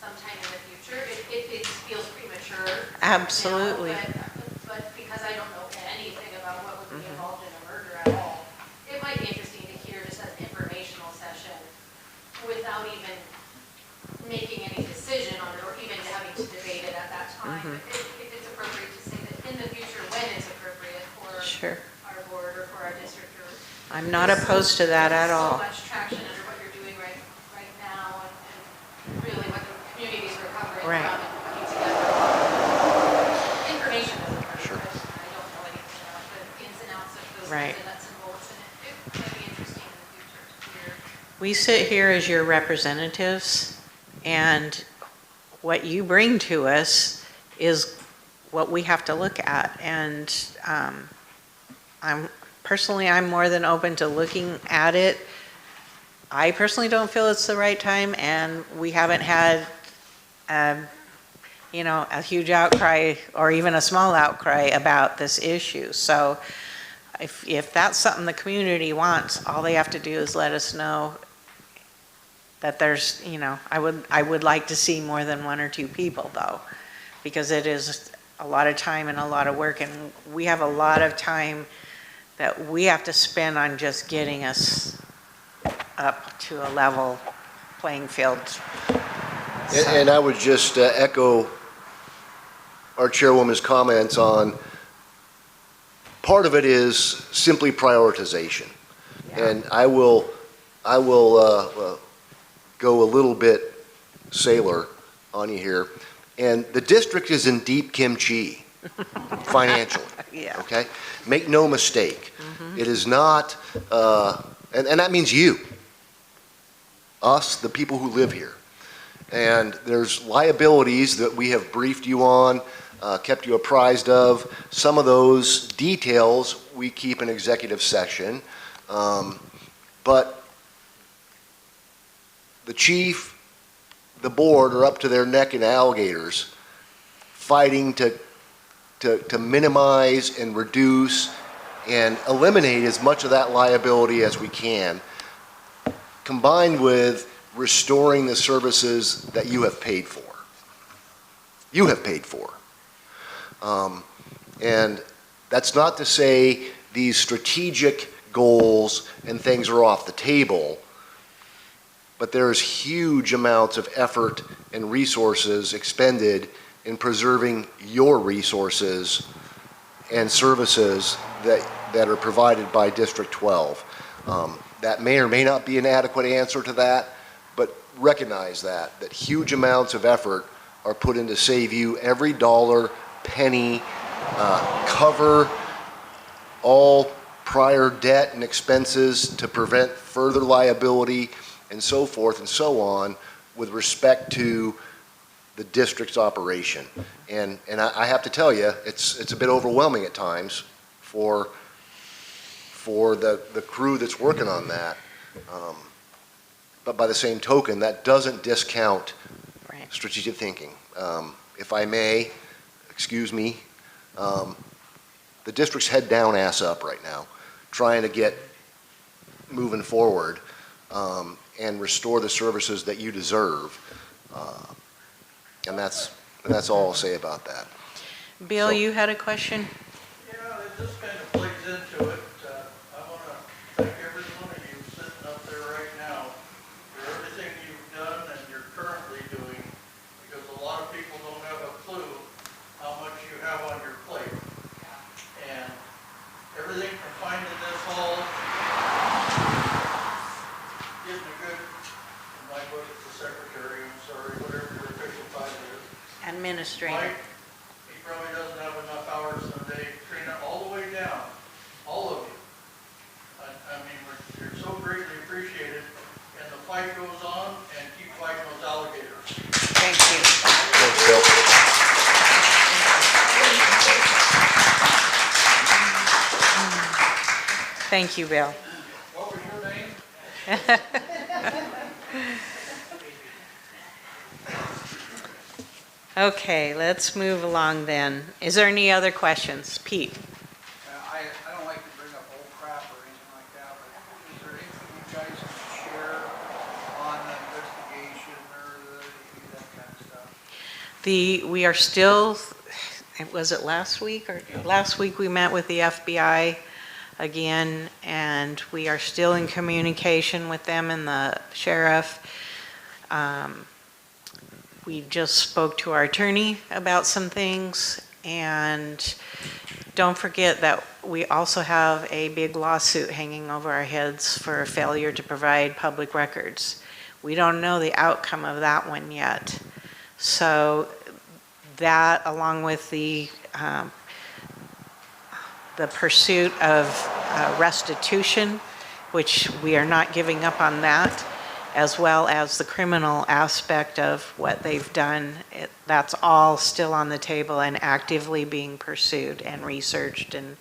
sometime in the future? It feels premature. Absolutely. Now, but because I don't know anything about what would be involved in a merger at all, it might be interesting to hear just as an informational session without even making any decision I'm not opposed to that at all. So much traction under what you're doing right now, and really what the community's recovering Right. from and putting together information as a part Sure. of it. I don't know anything about the ins and outs of those Right. ins and nuts and bolts, and it might be interesting in the future to hear. We sit here as your representatives, and what you bring to us is what we have to look at. And I'm more than open to looking at it. I personally don't feel it's the right time, and we haven't had, a huge outcry or even a small outcry about this issue. So if that's something the community wants, all they have to do is let us know that there's, I would like to see more than one or two people though, because it is a lot of time and a lot of work, and we have a lot of time that we have to spend on just getting us up to a level playing field. And I would just echo our chairwoman's comments on, part of it is simply prioritization. Yeah. And I will go a little bit sailor on you here. And the district is in deep kimchi financially. Yeah. Okay? Make no mistake. It is not, and that means you, us, the people who live here. And there's liabilities that we have briefed you on, kept you apprised of. Some of those details we keep in executive session. But the chief, the board are up to their neck in alligators, fighting to minimize and reduce and eliminate as much of that liability as we can, combined with restoring the services that you have paid for. You have paid for. And that's not to say these strategic goals and things are off the table, but there's huge amounts of effort and resources expended in preserving your resources and services that are provided by District 12. That may or may not be an adequate answer to that, but recognize that huge amounts of effort are put in to save you every dollar, penny, cover all prior debt and expenses to prevent further liability and so forth and so on with respect to the district's operation. And I have to tell you, it's a bit overwhelming at times for the crew that's working on that. But by the same token, that doesn't discount Right. strategic thinking. If I may, excuse me, the district's head down, ass up right now, trying to get moving forward and restore the services that you deserve. And that's all I'll say about that. Bill, So- you had a question? Yeah, this kind of plays into it. I want to thank every one of you sitting up there right now for everything you've done and you're currently doing, because a lot of people don't have a clue how much you have on your plate. And everything from finding this hall, getting a good, in my book it's the secretary, I'm sorry, whatever your official title is. Administrator. Mike, he probably doesn't have enough hours in a day, Trina, all the way down, all of you. I mean, you're so greatly appreciated, and the fight goes on, and keep fighting those alligators. Thank you. Thanks, Bill. Thank you, Bill. What was your name? Okay, let's move along then. Is there any other questions? Pete? I don't like to bring up old crap or anything like that, but is there anything you guys can share on the investigation or that kind of stuff? We are still, was it last week? Last week we met with the FBI again, and we are still in communication with them and the sheriff. We just spoke to our attorney about some things, and don't forget that we also have a big lawsuit hanging over our heads for a failure to provide public records. We don't know the outcome of that one yet. So that, along with the pursuit of restitution, which we are not giving up on that, as well as the criminal aspect of what they've done, that's all still on the table and actively being pursued and researched, and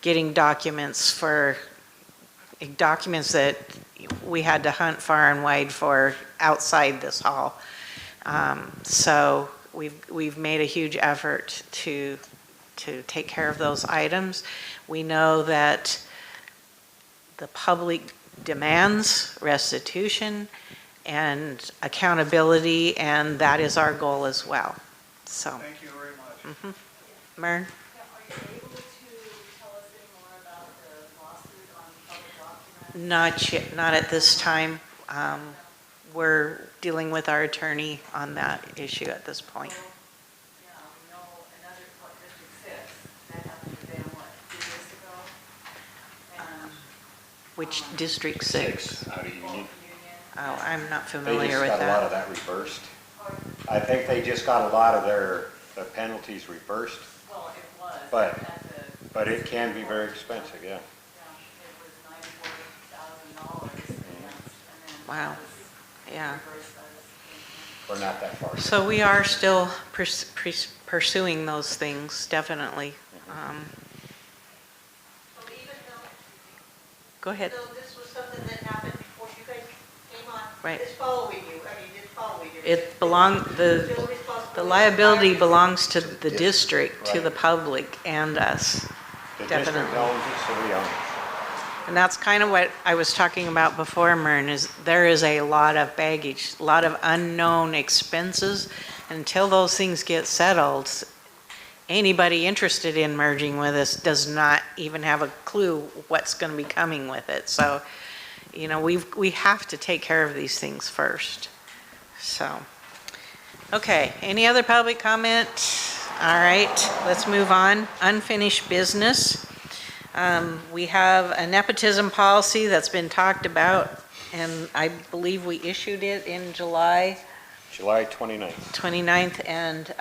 getting documents that we had to hunt far and wide for outside this hall. So we've made a huge effort to take care of those items. We know that the public demands restitution and accountability, and that is our goal as well. So, Thank you very much. Mern? Now, are you able to tell us any more about the lawsuit on public documents? Not yet, not at this time. We're dealing with our attorney on that issue at this point. Yeah, we know another, District 6, that happened to them, 2 years ago? And Which District 6? Out of Union. Union, Oh, I'm not They familiar just with got a lot of that. that reversed. I think they just got a lot of their penalties reversed, well, it was. But- at the- but it can be very expensive, yeah. Yeah, it was $94,000 against, and then. Wow. it was Yeah. reversed as- We're not that far. So we are still pursuing those things, definitely. So even though, Go ahead. though this was something that happened before you guys came on, Right. it's following you, it's following you. It Still the responsibility liability of the belongs to the district, to the Right. public, and us. The Definitely. district owns it, so we own it. And that's kind of what I was talking about before, Mern, is there is a lot of baggage, a lot of unknown expenses. Until those things get settled, anybody interested in merging with us does not even have a clue what's going to be coming with it. So, you know, we have to take care of these things first. So, okay, any other public comment? All right, let's move on. Unfinished business. We have a nepotism policy that's been talked about, and I believe we issued it in July July 29th. 29th, and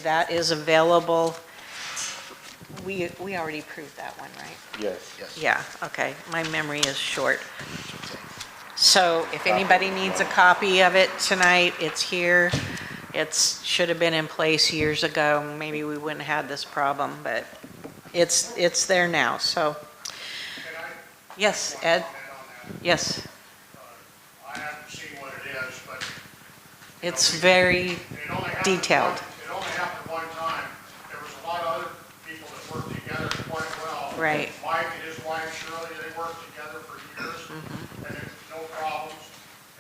that is available. We already approved that one, right? Yes. Yes. Yeah, okay, my memory is short. So if anybody needs a copy of it tonight, it's here. It should have been in place years ago. Maybe we wouldn't have had this problem, but it's there now, so. Can I Yes, Ed? comment on that? Yes, I haven't seen what it is, but it's very it only happened. detailed. It only happened one time. There was a lot of other people that worked together quite well. Right. Mike and his wife Shirley, they worked together for years, and there's no problems.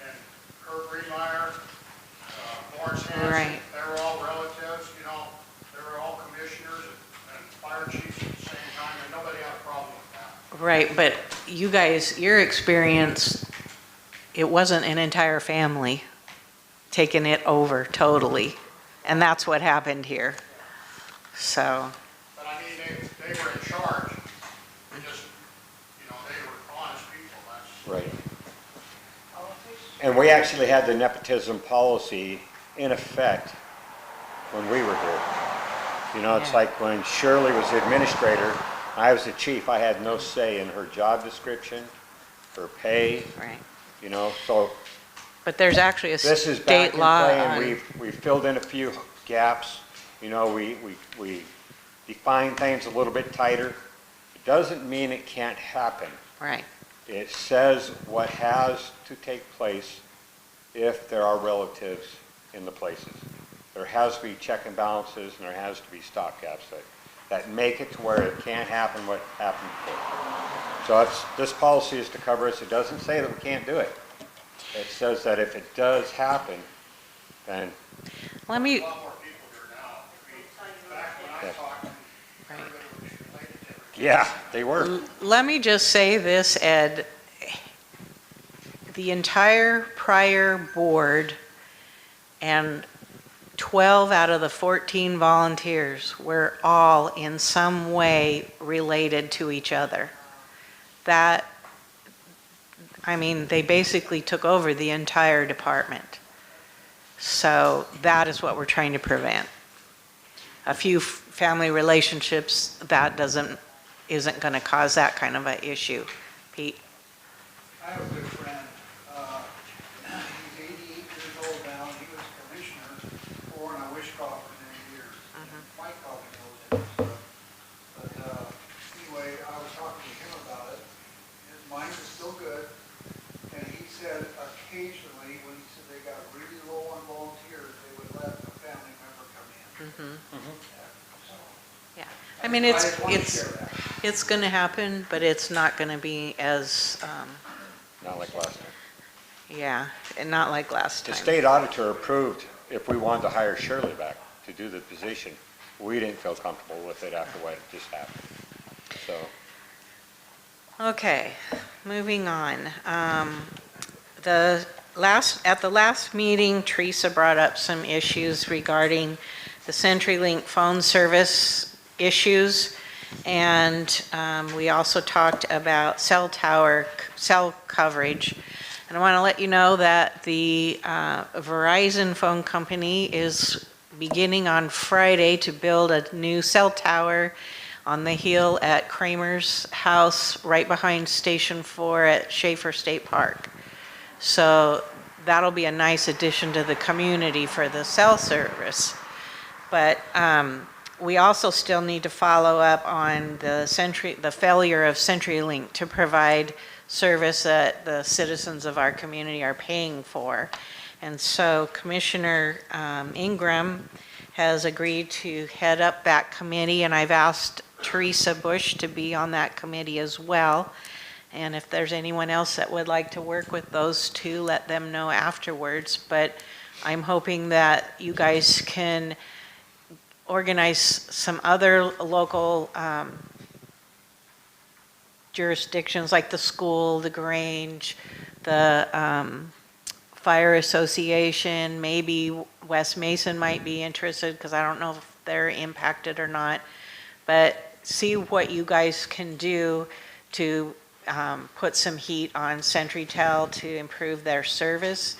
And Kurt Greenmeyer, Lawrence Hanson, Right. they were all relatives, they were all commissioners and fire chiefs at the same time, and nobody had a problem with that. Right, but you guys, your experience, it wasn't an entire family taking it over totally, and that's what happened here. So, But I mean, they were in charge. They just, they were honest people, that's. Right. And we actually had the nepotism policy in effect when we were here. It's Yeah. like when Shirley was the administrator, I was the chief, I had no say in her job description, her pay, right. So But there's actually a this is back state in law play, on, and we've filled in a few gaps. We define things a little bit tighter. It doesn't mean it can't happen. right, It says what has to take place if there are relatives in the places. There has to be check and balances, and there has to be stopgaps that make it to where it can't happen what happened before. So this policy is to cover us. It doesn't say that we can't do it. It says that if it does happen, then let me, A lot more people here now. Back when I Yeah. talked, right. everybody was related to everybody. yeah, they were. Let me just say this, Ed. The entire prior board and 12 out of the 14 volunteers were all in some way related to each other. That, I mean, they basically took over the entire department. So that is what we're trying to prevent. A few family relationships, that isn't going to cause that kind of an issue. Pete? I have a good friend, he's 88 years old now, and he was commissioner for, and I wish for many years. Mike probably knows him, but anyway, I was talking to him about it. His mind is still good, and he said occasionally, when he said they got really low on volunteers, they would let a family member come in. Yeah, I mean, it's going to happen, but it's not going to be as, Not like last time. yeah, and not like last The time. state auditor approved if we wanted to hire Shirley back to do the position. We didn't feel comfortable with it after what just happened. So, Okay, moving on. At the last meeting, Teresa brought up some issues regarding the CenturyLink phone service issues, and we also talked about cell coverage. And I want to let you know that the Verizon phone company is beginning on Friday to build a new cell tower on the hill at Kramer's house, right behind Station 4 at Schaefer State Park. So that'll be a nice addition to the community for the cell service. But we also still need to follow up on the failure of CenturyLink to provide service that the citizens of our community are paying for. And so Commissioner Ingram has agreed to head up that committee, and I've asked Teresa Bush to be on that committee as well. And if there's anyone else that would like to work with those two, let them know afterwards. But I'm hoping that you guys can organize some other local jurisdictions like the school, the Grange, the Fire Association, maybe West Mason might be interested because I don't know if they're impacted or not. But see what you guys can do to put some heat on CenturyTel to improve their service.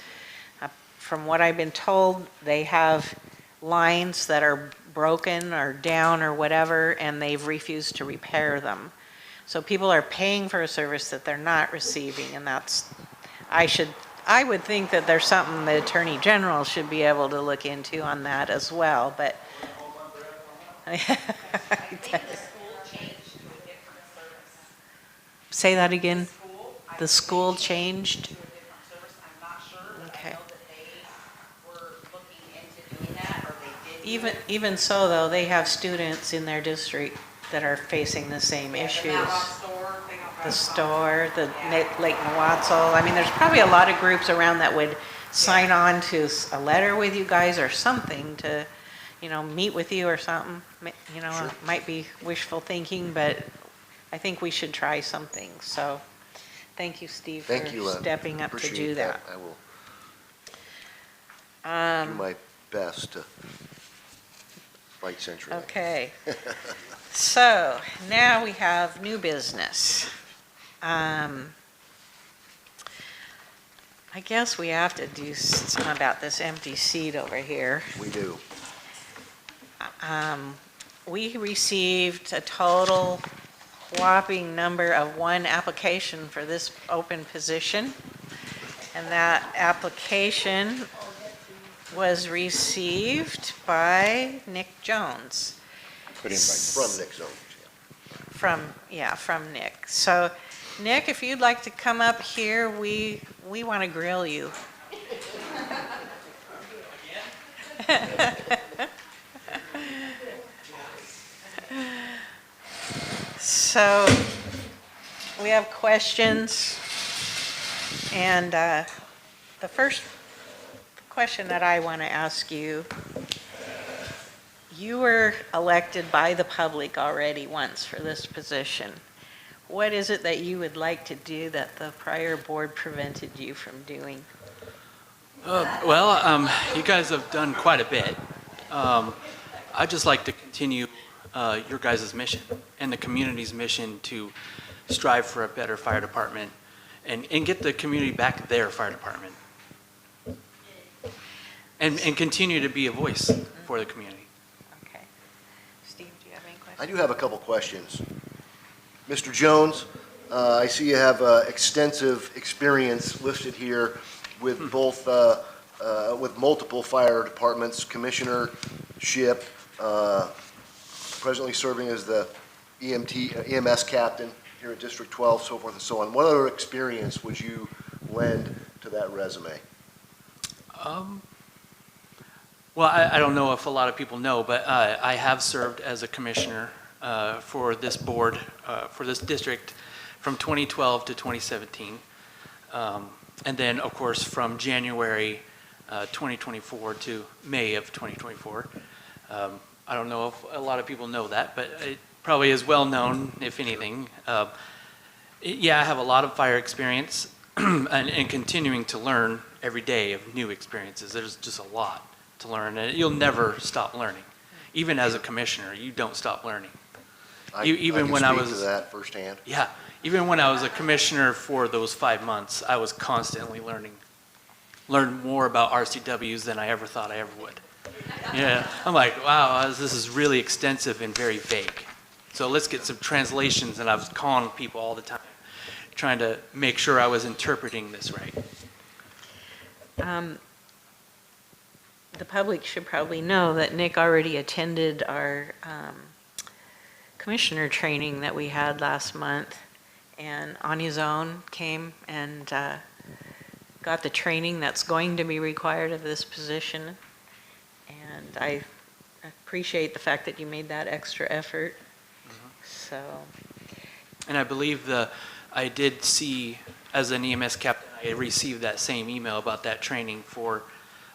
From what I've been told, they have lines that are broken or down or whatever, and they've refused to repair them. So people are paying for a service that they're not receiving, and I would think that there's something the Attorney General should be able to look into on that as well, but. I think the school changed to a different service. Say that again? The school changed? to a different service, I'm not sure, but I Okay. know that they were looking into doing that, or they did. Even so, though, they have students in their district that are facing the same issues. The store, the Lake Nawatzel. I mean, there's probably a lot of groups around that would sign on to a letter with you guys or something to, meet with you or something. Sure. It might be wishful thinking, but I think we should try something. So thank you, Steve, for stepping up to do Appreciate that. I will do my best to fight CenturyLink. Okay. So now we have new business. I guess we have to do something about this empty seat over here. We do. We received a total whopping number of 1 application for this open position. And that application was received by Nick Jones. put in by From Nick Jones, yeah. From Nick. So, Nick, if you'd like to come up here, we want to grill you. So, we have questions, and the first question that I want to ask you, you were elected by the public already once for this position. What is it that you would like to do that the prior board prevented you from doing? You guys have done quite a bit. I'd just like to continue your guys' mission and the community's mission to strive for a better fire department and get the community back their fire department. And continue to be a voice for the community. Okay. Steve, do you have any questions? I do have a couple questions. Mr. Jones, I see you have extensive experience listed here with both, with multiple fire departments, commissionership, presently serving as the EMS captain here at District 12, so forth and so on. What other experience would you lend to that resume? Well, I don't know if a lot of people know, but I have served as a commissioner for this board, for this district from 2012 to 2017. And then, of course, from January 2024 to May of 2024. I don't know if a lot of people know that, but it probably is well known, if anything. Yeah, I have a lot of fire experience and continuing to learn every day of new experiences. There's just a lot to learn, and you'll never stop learning. Even as a commissioner, you don't stop learning. Even when I was, speak to that firsthand. yeah, even when I was a commissioner for those 5 months, I was constantly learned more about RCWs than I ever thought I ever would. Yeah, I'm like, wow, this is really extensive and very vague. So let's get some translations, and I was calling people all the time, trying to make sure I was interpreting this right. The public should probably know that Nick already attended our commissioner training that we had last month, and on his own came and got the training that's going to be required of this position. And I appreciate the fact that you made that extra effort. So. And I believe I did see, as an EMS captain, I received that same email about that training for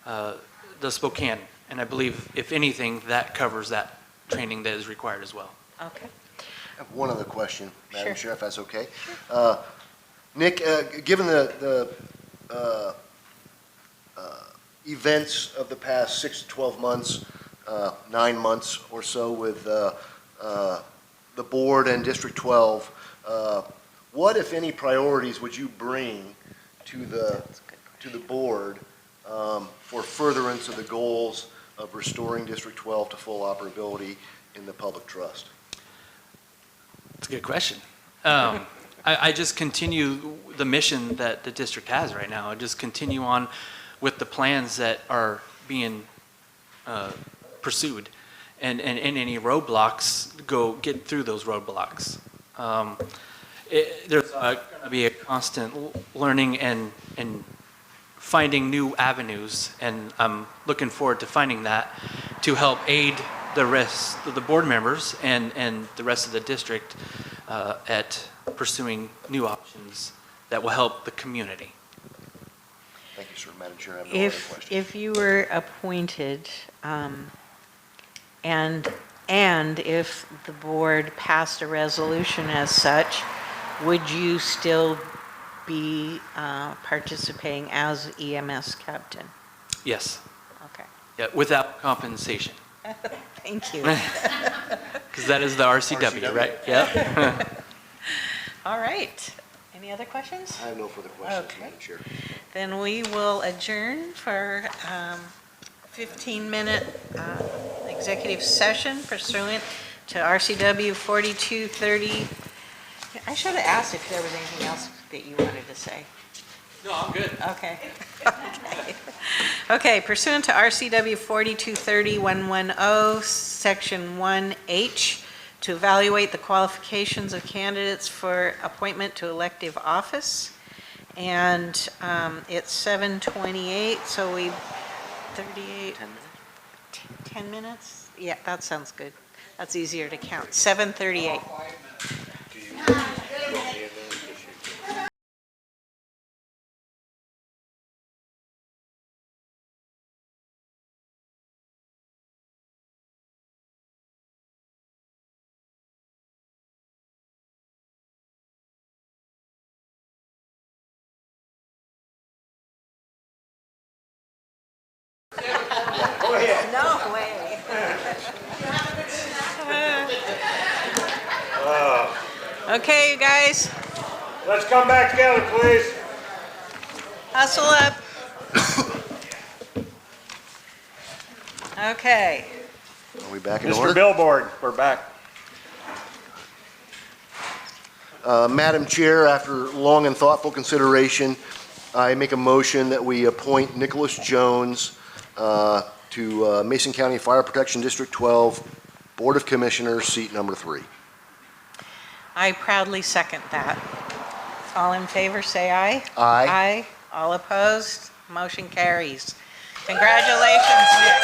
the Spokane. And I believe, if anything, that covers that training that is required as well. Okay. I have one other question, Madam Sure. Chair, if that's okay. Nick, given the events of the past 6 to 12 months, 9 months or so with the board and District 12, what, if any, priorities would you bring to the board for furtherance of the goals of restoring District 12 to full operability in the public trust? That's a good question. I just continue the mission that the district has right now. I just continue on with the plans that are being pursued, and any roadblocks, get through those roadblocks. There's going to be a constant learning and finding new avenues, and I'm looking forward to finding that to help aid the rest of the board members and the rest of the district at pursuing new options that will help the community. Thank you, sir. Madam Chair, I have no other questions. If you were appointed, and if the board passed a resolution as such, would you still be participating as EMS captain? Yes. Okay. Yeah, without compensation. Thank you. Because that is the RCW, right? Yeah. All right. Any other questions? I have no further questions, Okay. Madam Chair. Then we will adjourn for 15-minute executive session pursuant to RCW 4230. I should have asked if there was anything else that you wanted to say. No, I'm good. Okay. Okay, pursuant to RCW 4230-110, Section 1H, to evaluate the qualifications of candidates for appointment to elective office. And it's 7:28, so 38. 10 minutes? 10 minutes? Yeah, that sounds good. That's easier to count. 7:38. Go ahead. No way. Okay, you guys, Let's come back together, please. hustle up. Okay. Are we back in order? Mr. Billboard, we're back. Madam Chair, after long and thoughtful consideration, I make a motion that we appoint Nicholas Jones to Mason County Fire Protection District 12 Board of Commissioners, seat number 3. I proudly second that. All in favor, say aye. Aye. Aye. All opposed, motion carries. Congratulations, Nick.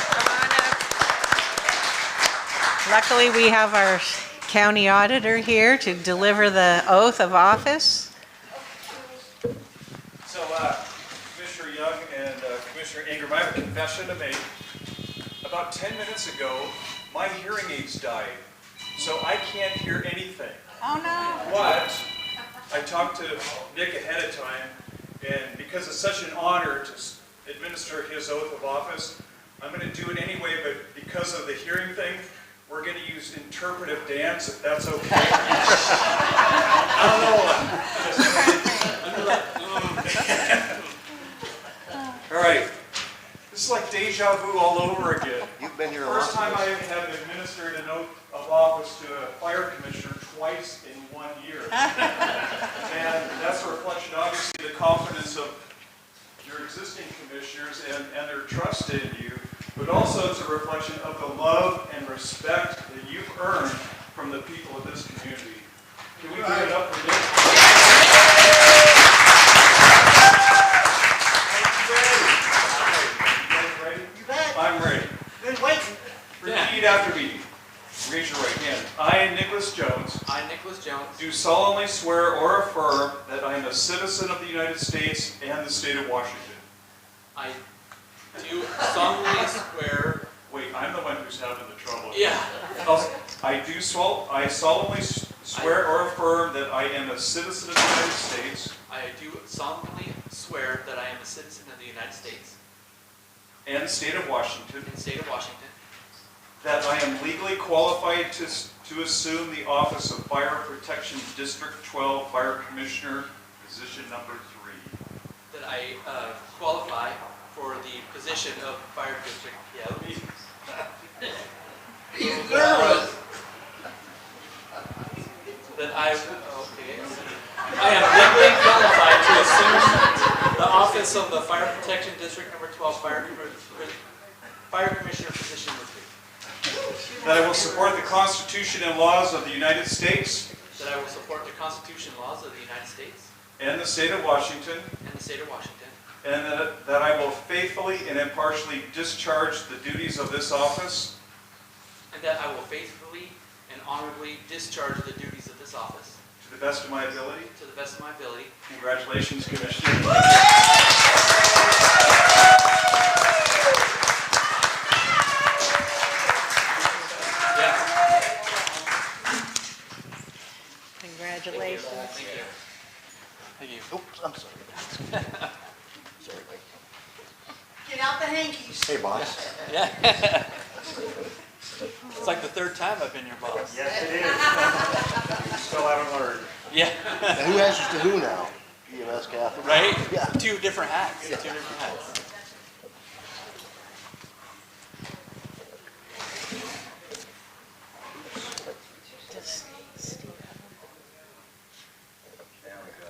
Come on up. Luckily, we have our county auditor here to deliver the oath of office. So, Commissioner Young and Commissioner Ingram, I have a confession to make. About 10 minutes ago, my hearing aids died, so I can't hear anything. Oh, no. But I talked to Nick ahead of time, and because it's such an honor to administer his oath of office, I'm going to do it anyway, but because of the hearing thing, we're going to use interpretive dance, if that's okay. I don't know. All right. This is like deja vu all over again. You've been here a First lot. time I have administered an oath of office to a fire commissioner twice in 1 year. And that's a reflection, obviously, the confidence of your existing commissioners and their trust in you, but also it's a reflection of the love and respect that you've earned from the people of this community. Can we give it up for Nick? I'm ready. Been waiting. Repeat after me. Raise your right hand. I, Nicholas Jones, I, Nicholas Jones, do solemnly swear or affirm that I am a citizen of the United States and the state of Washington. I do solemnly swear. Wait, I'm the one who's having the trouble. Yeah. I solemnly swear or affirm that I am a citizen of the United States I do solemnly swear that I am a citizen of the United States and the state of Washington, and the state of Washington, that I am legally qualified to assume the office of Fire Protection District 12 Fire Commissioner, position number 3. that I qualify for the position of fire district. Yeah, let me. He's nervous. That I am legally qualified to assume the office of the Fire Protection District Number 12 Fire Commissioner position number 3. That I will support the Constitution and laws of the United States That I will support the Constitution and laws of the United States and the state of Washington, and the state of Washington, and that I will faithfully and impartially discharge the duties of this office and that I will faithfully and honorably discharge the duties of this office to the best of my ability. to the best of my ability. Congratulations, Commissioner. Yeah. Congratulations. Thank you. Thank you. Oops, I'm sorry. Sorry, Mike. Get out the hankies. Hey, boss. Yeah. It's like the third time I've been your boss. Yes, it is. You still haven't learned. Yeah. Now, who answers to who now? EMS Catherine? Right? Yeah. Two different hats. Two different hats.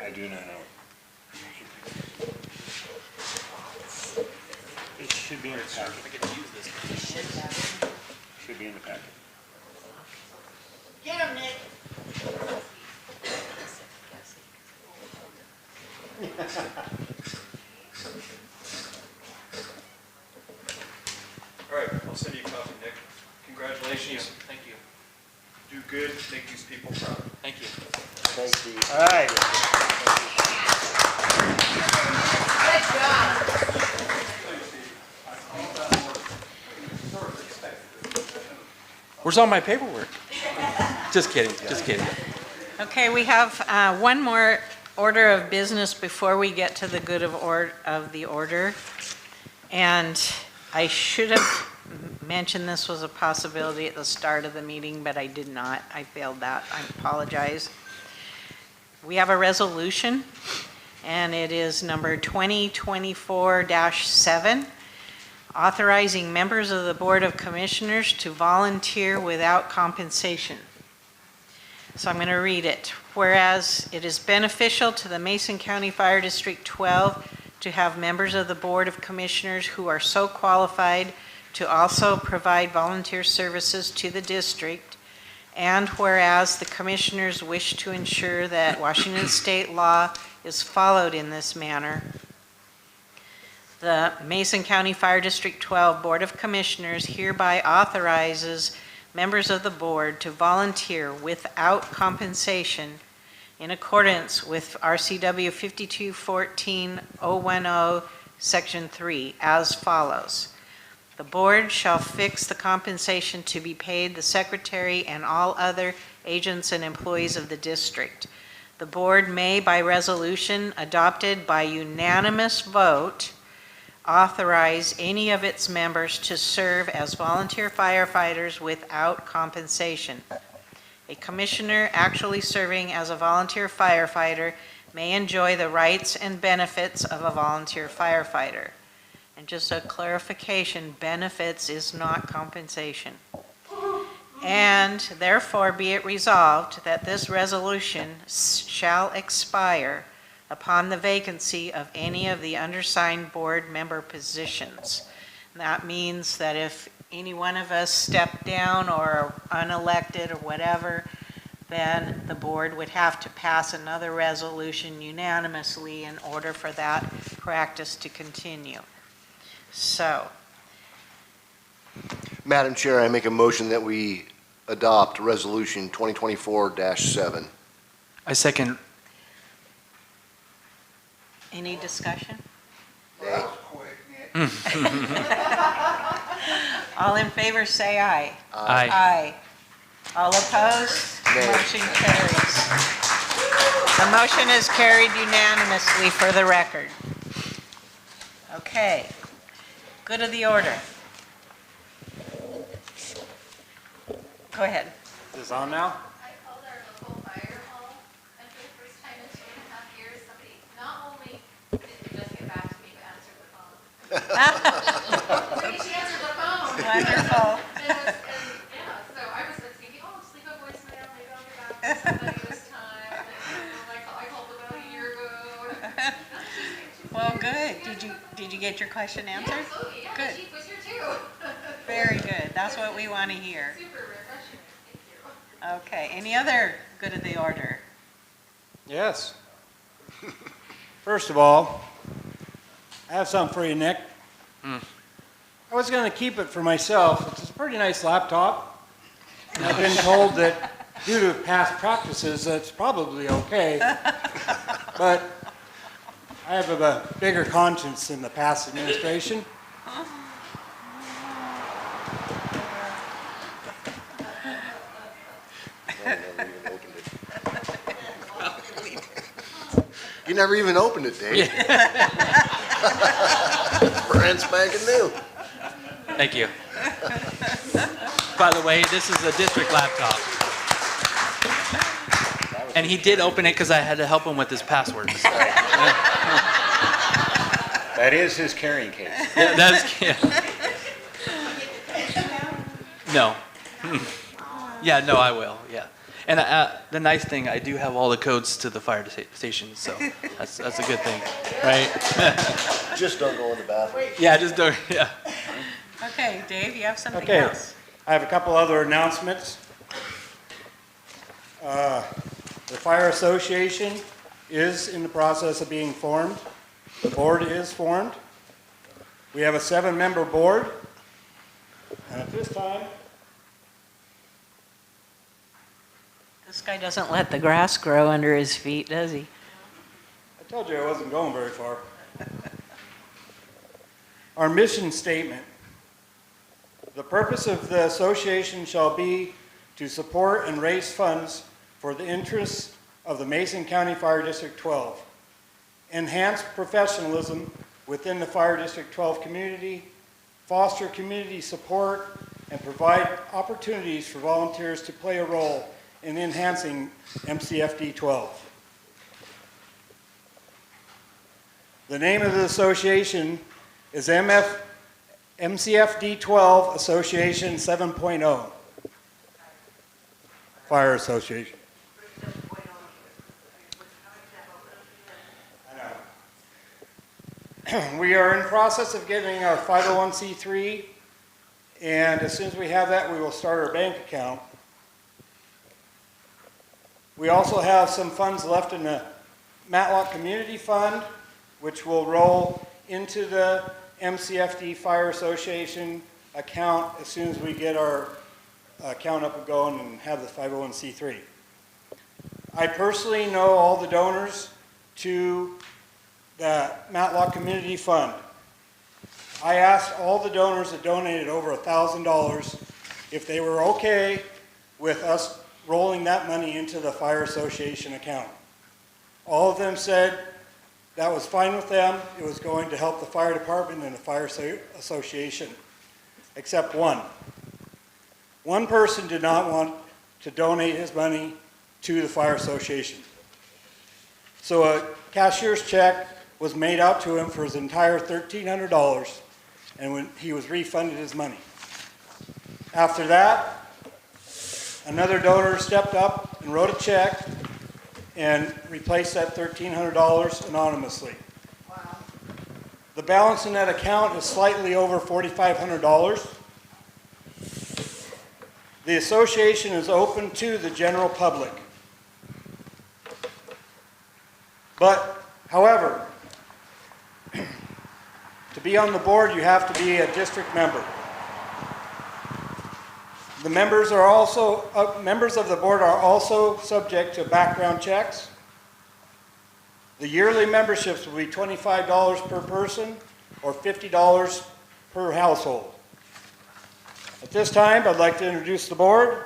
I do not know. It should be in the packet. I get to use this. Should be in the packet. Get him, Nick. All right, I'll send you a copy, Nick. Congratulations. Thank you. Do good, make these people proud. Thank you. Thanks, Steve. All right. Where's all my paperwork? Just kidding. Just kidding. Okay, we have one more order of business before we get to the good of the order. And I should have mentioned this was a possibility at the start of the meeting, but I did not. I failed that. I apologize. We have a resolution, and it is number 2024-7, authorizing members of the Board of Commissioners to volunteer without compensation. So I'm going to read it. Whereas it is beneficial to the Mason County Fire District 12 to have members of the Board of Commissioners who are so qualified to also provide volunteer services to the district, and whereas the Commissioners wish to ensure that Washington State law is followed in this manner, the Mason County Fire District 12 Board of Commissioners hereby authorizes members of the board to volunteer without compensation in accordance with RCW 5214-010, Section 3, as follows. The board shall fix the compensation to be paid the secretary and all other agents and employees of the district. The board may, by resolution adopted by unanimous vote, authorize any of its members to serve as volunteer firefighters without compensation. A commissioner actually serving as a volunteer firefighter may enjoy the rights and benefits of a volunteer firefighter. And just a clarification, benefits is not compensation. And therefore be it resolved that this resolution shall expire upon the vacancy of any of the undersigned board member positions. And that means that if any one of us step down or are unelected or whatever, then the board would have to pass another resolution unanimously in order for that practice to continue. So, Madam Chair, I make a motion that we adopt Resolution 2024-7. I second. any discussion? Nay. All in favor, say aye. Aye. Aye. All opposed? Nay. Motion carries. The motion is carried unanimously for the record. Okay. Good of the order. Go ahead. Is this on now? I called our local fire hall, and for the first time in 2.5 years, somebody not only didn't just get back to me, but answered the phone. She answered the phone. Wonderful. Yeah, so I was thinking, oh, just leave a voicemail, maybe I'll get back to somebody this time. And I called about a year ago. Well, good. Did you get your question answered? Yeah, absolutely. Yeah, Good. the chief was here too. Very good. That's what we want to hear. Super refreshing. Thank you. Okay. Any other good of the order? Yes. First of all, I have something for you, Nick. I was going to keep it for myself. It's a pretty nice laptop. And I've been told that due to past practices, that's probably okay. But I have a bigger conscience than the past administration. You never even opened it, Dave. Brand spanking new. Thank you. By the way, this is a district laptop. And he did open it because I had to help him with his password. So. That is his carrying case. Yeah, that's, yeah. No. Yeah, no, I will, yeah. And the nice thing, I do have all the codes to the fire station, so that's a good thing, right? Just don't go in the bathroom. Yeah, just don't, yeah. Okay, Dave, you have something Okay, else? I have a couple other announcements. The Fire Association is in the process of being formed. The board is formed. We have a 7-member board. And at this time, This guy doesn't let the grass grow under his feet, does he? I told you I wasn't going very far. Our mission statement. The purpose of the association shall be to support and raise funds for the interests of the Mason County Fire District 12, enhance professionalism within the Fire District 12 community, foster community support, and provide opportunities for volunteers to play a role in enhancing MCFD 12. The name of the association is MCFD 12 Association 7.0 Fire Association. We are in process of getting our 501c3, and as soon as we have that, we will start our bank account. We also have some funds left in the Matlock Community Fund, which will roll into the MCFD Fire Association account as soon as we get our account up and going and have the 501c3. I personally know all the donors to the Matlock Community Fund. I asked all the donors that donated over $1,000 if they were okay with us rolling that money into the Fire Association account. All of them said that was fine with them. It was going to help the fire department and the Fire Association, except one. One person did not want to donate his money to the Fire Association. So a cashier's check was made out to him for his entire $1,300, and when he was refunded his money. After that, another donor stepped up and wrote a check and replaced that $1,300 anonymously. Wow. The balance in that account is slightly over $4,500. The association is open to the general public. But, however, to be on the board, you have to be a district member. The members are also, members of the board are also subject to background checks. The yearly memberships will be $25 per person or $50 per household. At this time, I'd like to introduce the board.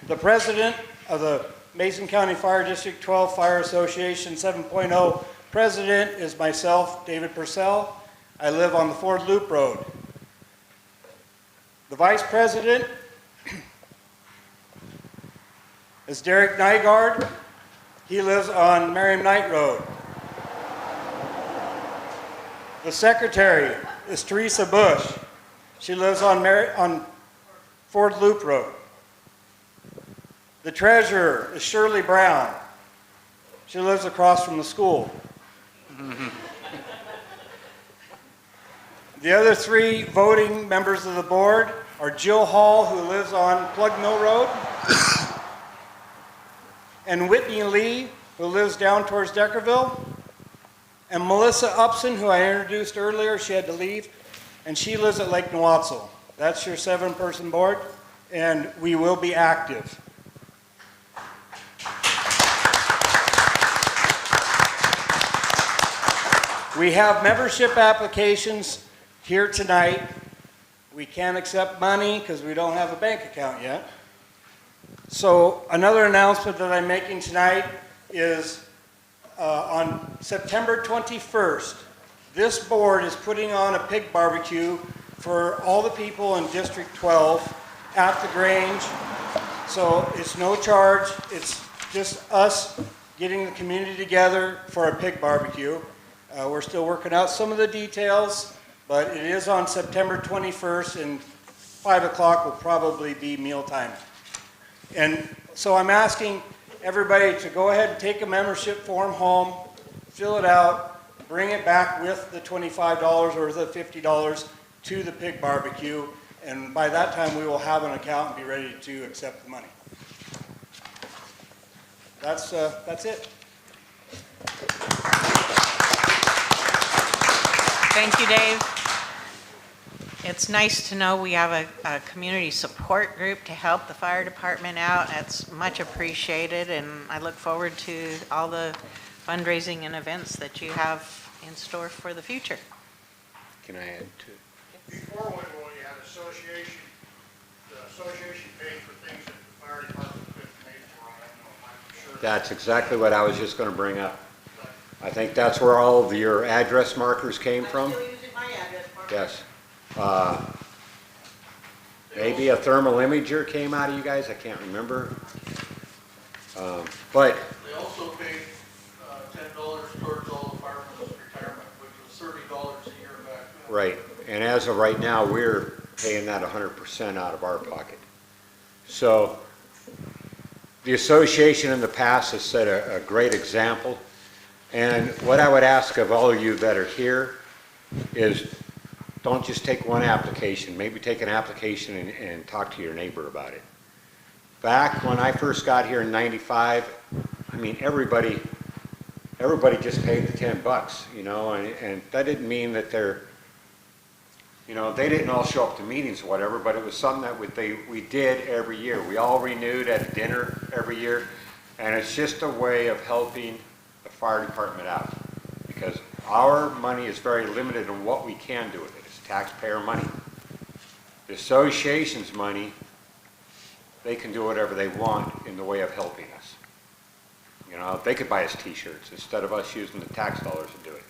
The president of the Mason County Fire District 12 Fire Association 7.0 president is myself, David Purcell. I live on the Ford Loop Road. The vice president is Derek Nygaard. He lives on Merriam Knight Road. The secretary is Teresa Bush. She lives on Ford Loop Road. The treasurer is Shirley Brown. She lives across from the school. The other three voting members of the board are Jill Hall, who lives on Plug Mill Road, and Whitney Lee, who lives down towards Deckerville, and Melissa Upson, who I introduced earlier. She had to leave, and she lives at Lake Newatzel. That's your 7-person board, and we will be active. We have membership applications here tonight. We can't accept money because we don't have a bank account yet. So another announcement that I'm making tonight is on September 21st, this board is putting on a pig barbecue for all the people in District 12 at the Grange. So it's no charge. It's just us getting the community together for a pig barbecue. We're still working out some of the details, but it is on September 21st, and 5 o'clock will probably be mealtime. And so I'm asking everybody to go ahead and take a membership form home, fill it out, bring it back with the $25 or the $50 to the pig barbecue, and by that time we will have an account and be ready to accept the money. That's it. Thank you, Dave. It's nice to know we have a community support group to help the fire department out. That's much appreciated, and I look forward to all the fundraising and events that you have in store for the future. Can I add to? Before when you had association, the association paid for things that the fire department couldn't That's exactly what I was just gonna bring up. I think that's where all of your address markers came from. I'm still using my address marker. Yes. Maybe a thermal imager came out of you guys, I can't remember. But, They also paid $10 towards all the firemen's retirement, which was $30 a year back then. right, and as of right now, we're paying that 100% out of our pocket. So, the association in the past has set a great example. And what I would ask of all of you that are here is don't just take one application, maybe take an application and talk to your neighbor about it. Back when I first got here in '95, I mean, everybody just paid the $10, you know, and that didn't mean that they didn't all show up to meetings or whatever, but it was something that we did every year. We all renewed at a dinner every year, and it's just a way of helping the fire department out, because our money is very limited in what we can do with it. It's taxpayer money. The association's money, they can do whatever they want in the way of helping us. You know, they could buy us t-shirts instead of us using the tax dollars to do it,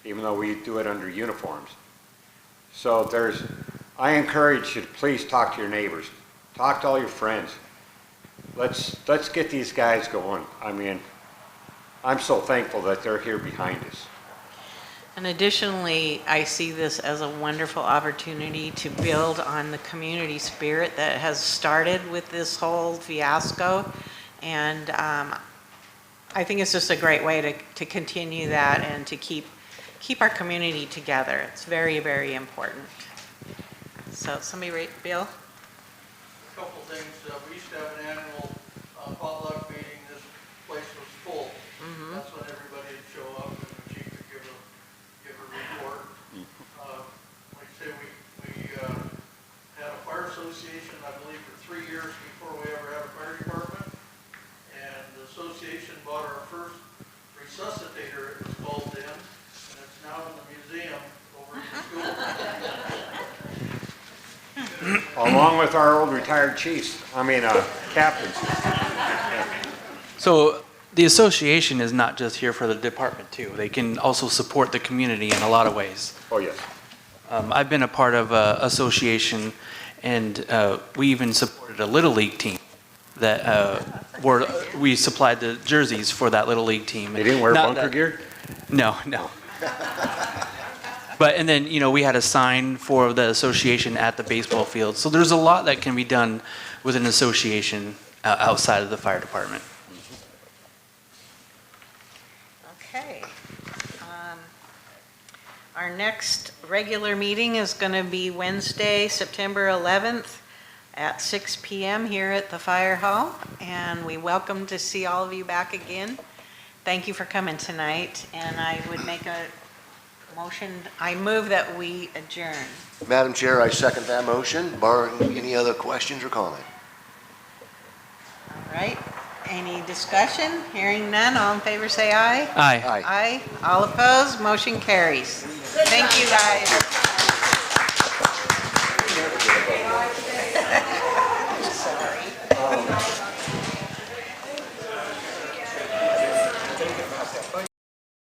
even though we do it under uniforms. So I encourage you to please talk to your neighbors, talk to all your friends. Let's get these guys going. I mean, I'm so thankful that they're here behind us. And additionally, I see this as a wonderful opportunity to build on the community spirit that has started with this whole fiasco. And I think it's just a great way to continue that and to keep our community together. It's very, very important. So somebody, Bill? A couple things. We used to have an annual potluck meeting. This place was full. That's when everybody would show up and the chief would give a report. Like I say, we had a fire association, I believe, for 3 years before we ever had a fire department. And the association bought our first resuscitator, it was called then, and it's now in the museum over at the school. Along with our old retired chiefs, captains. So the association is not just here for the department too. They can also support the community in a lot of ways. Oh, yes. I've been a part of an association, and we even supported a Little League team that we supplied the jerseys for that Little League team. They didn't wear bunker gear? No. But, and then, we had a sign for the association at the baseball field. So there's a lot that can be done with an association outside of the fire department. Okay. Our next regular meeting is going to be Wednesday, September 11th at 6 p.m. here at the fire hall. And we welcome to see all of you back again. Thank you for coming tonight. And I would make a motion, I move that we adjourn. Madam Chair, I second that motion, barring any other questions or comment. All right. Any discussion? Hearing none, all in favor say aye. Aye. Aye. Aye. All opposed, motion carries. Thank you, guys.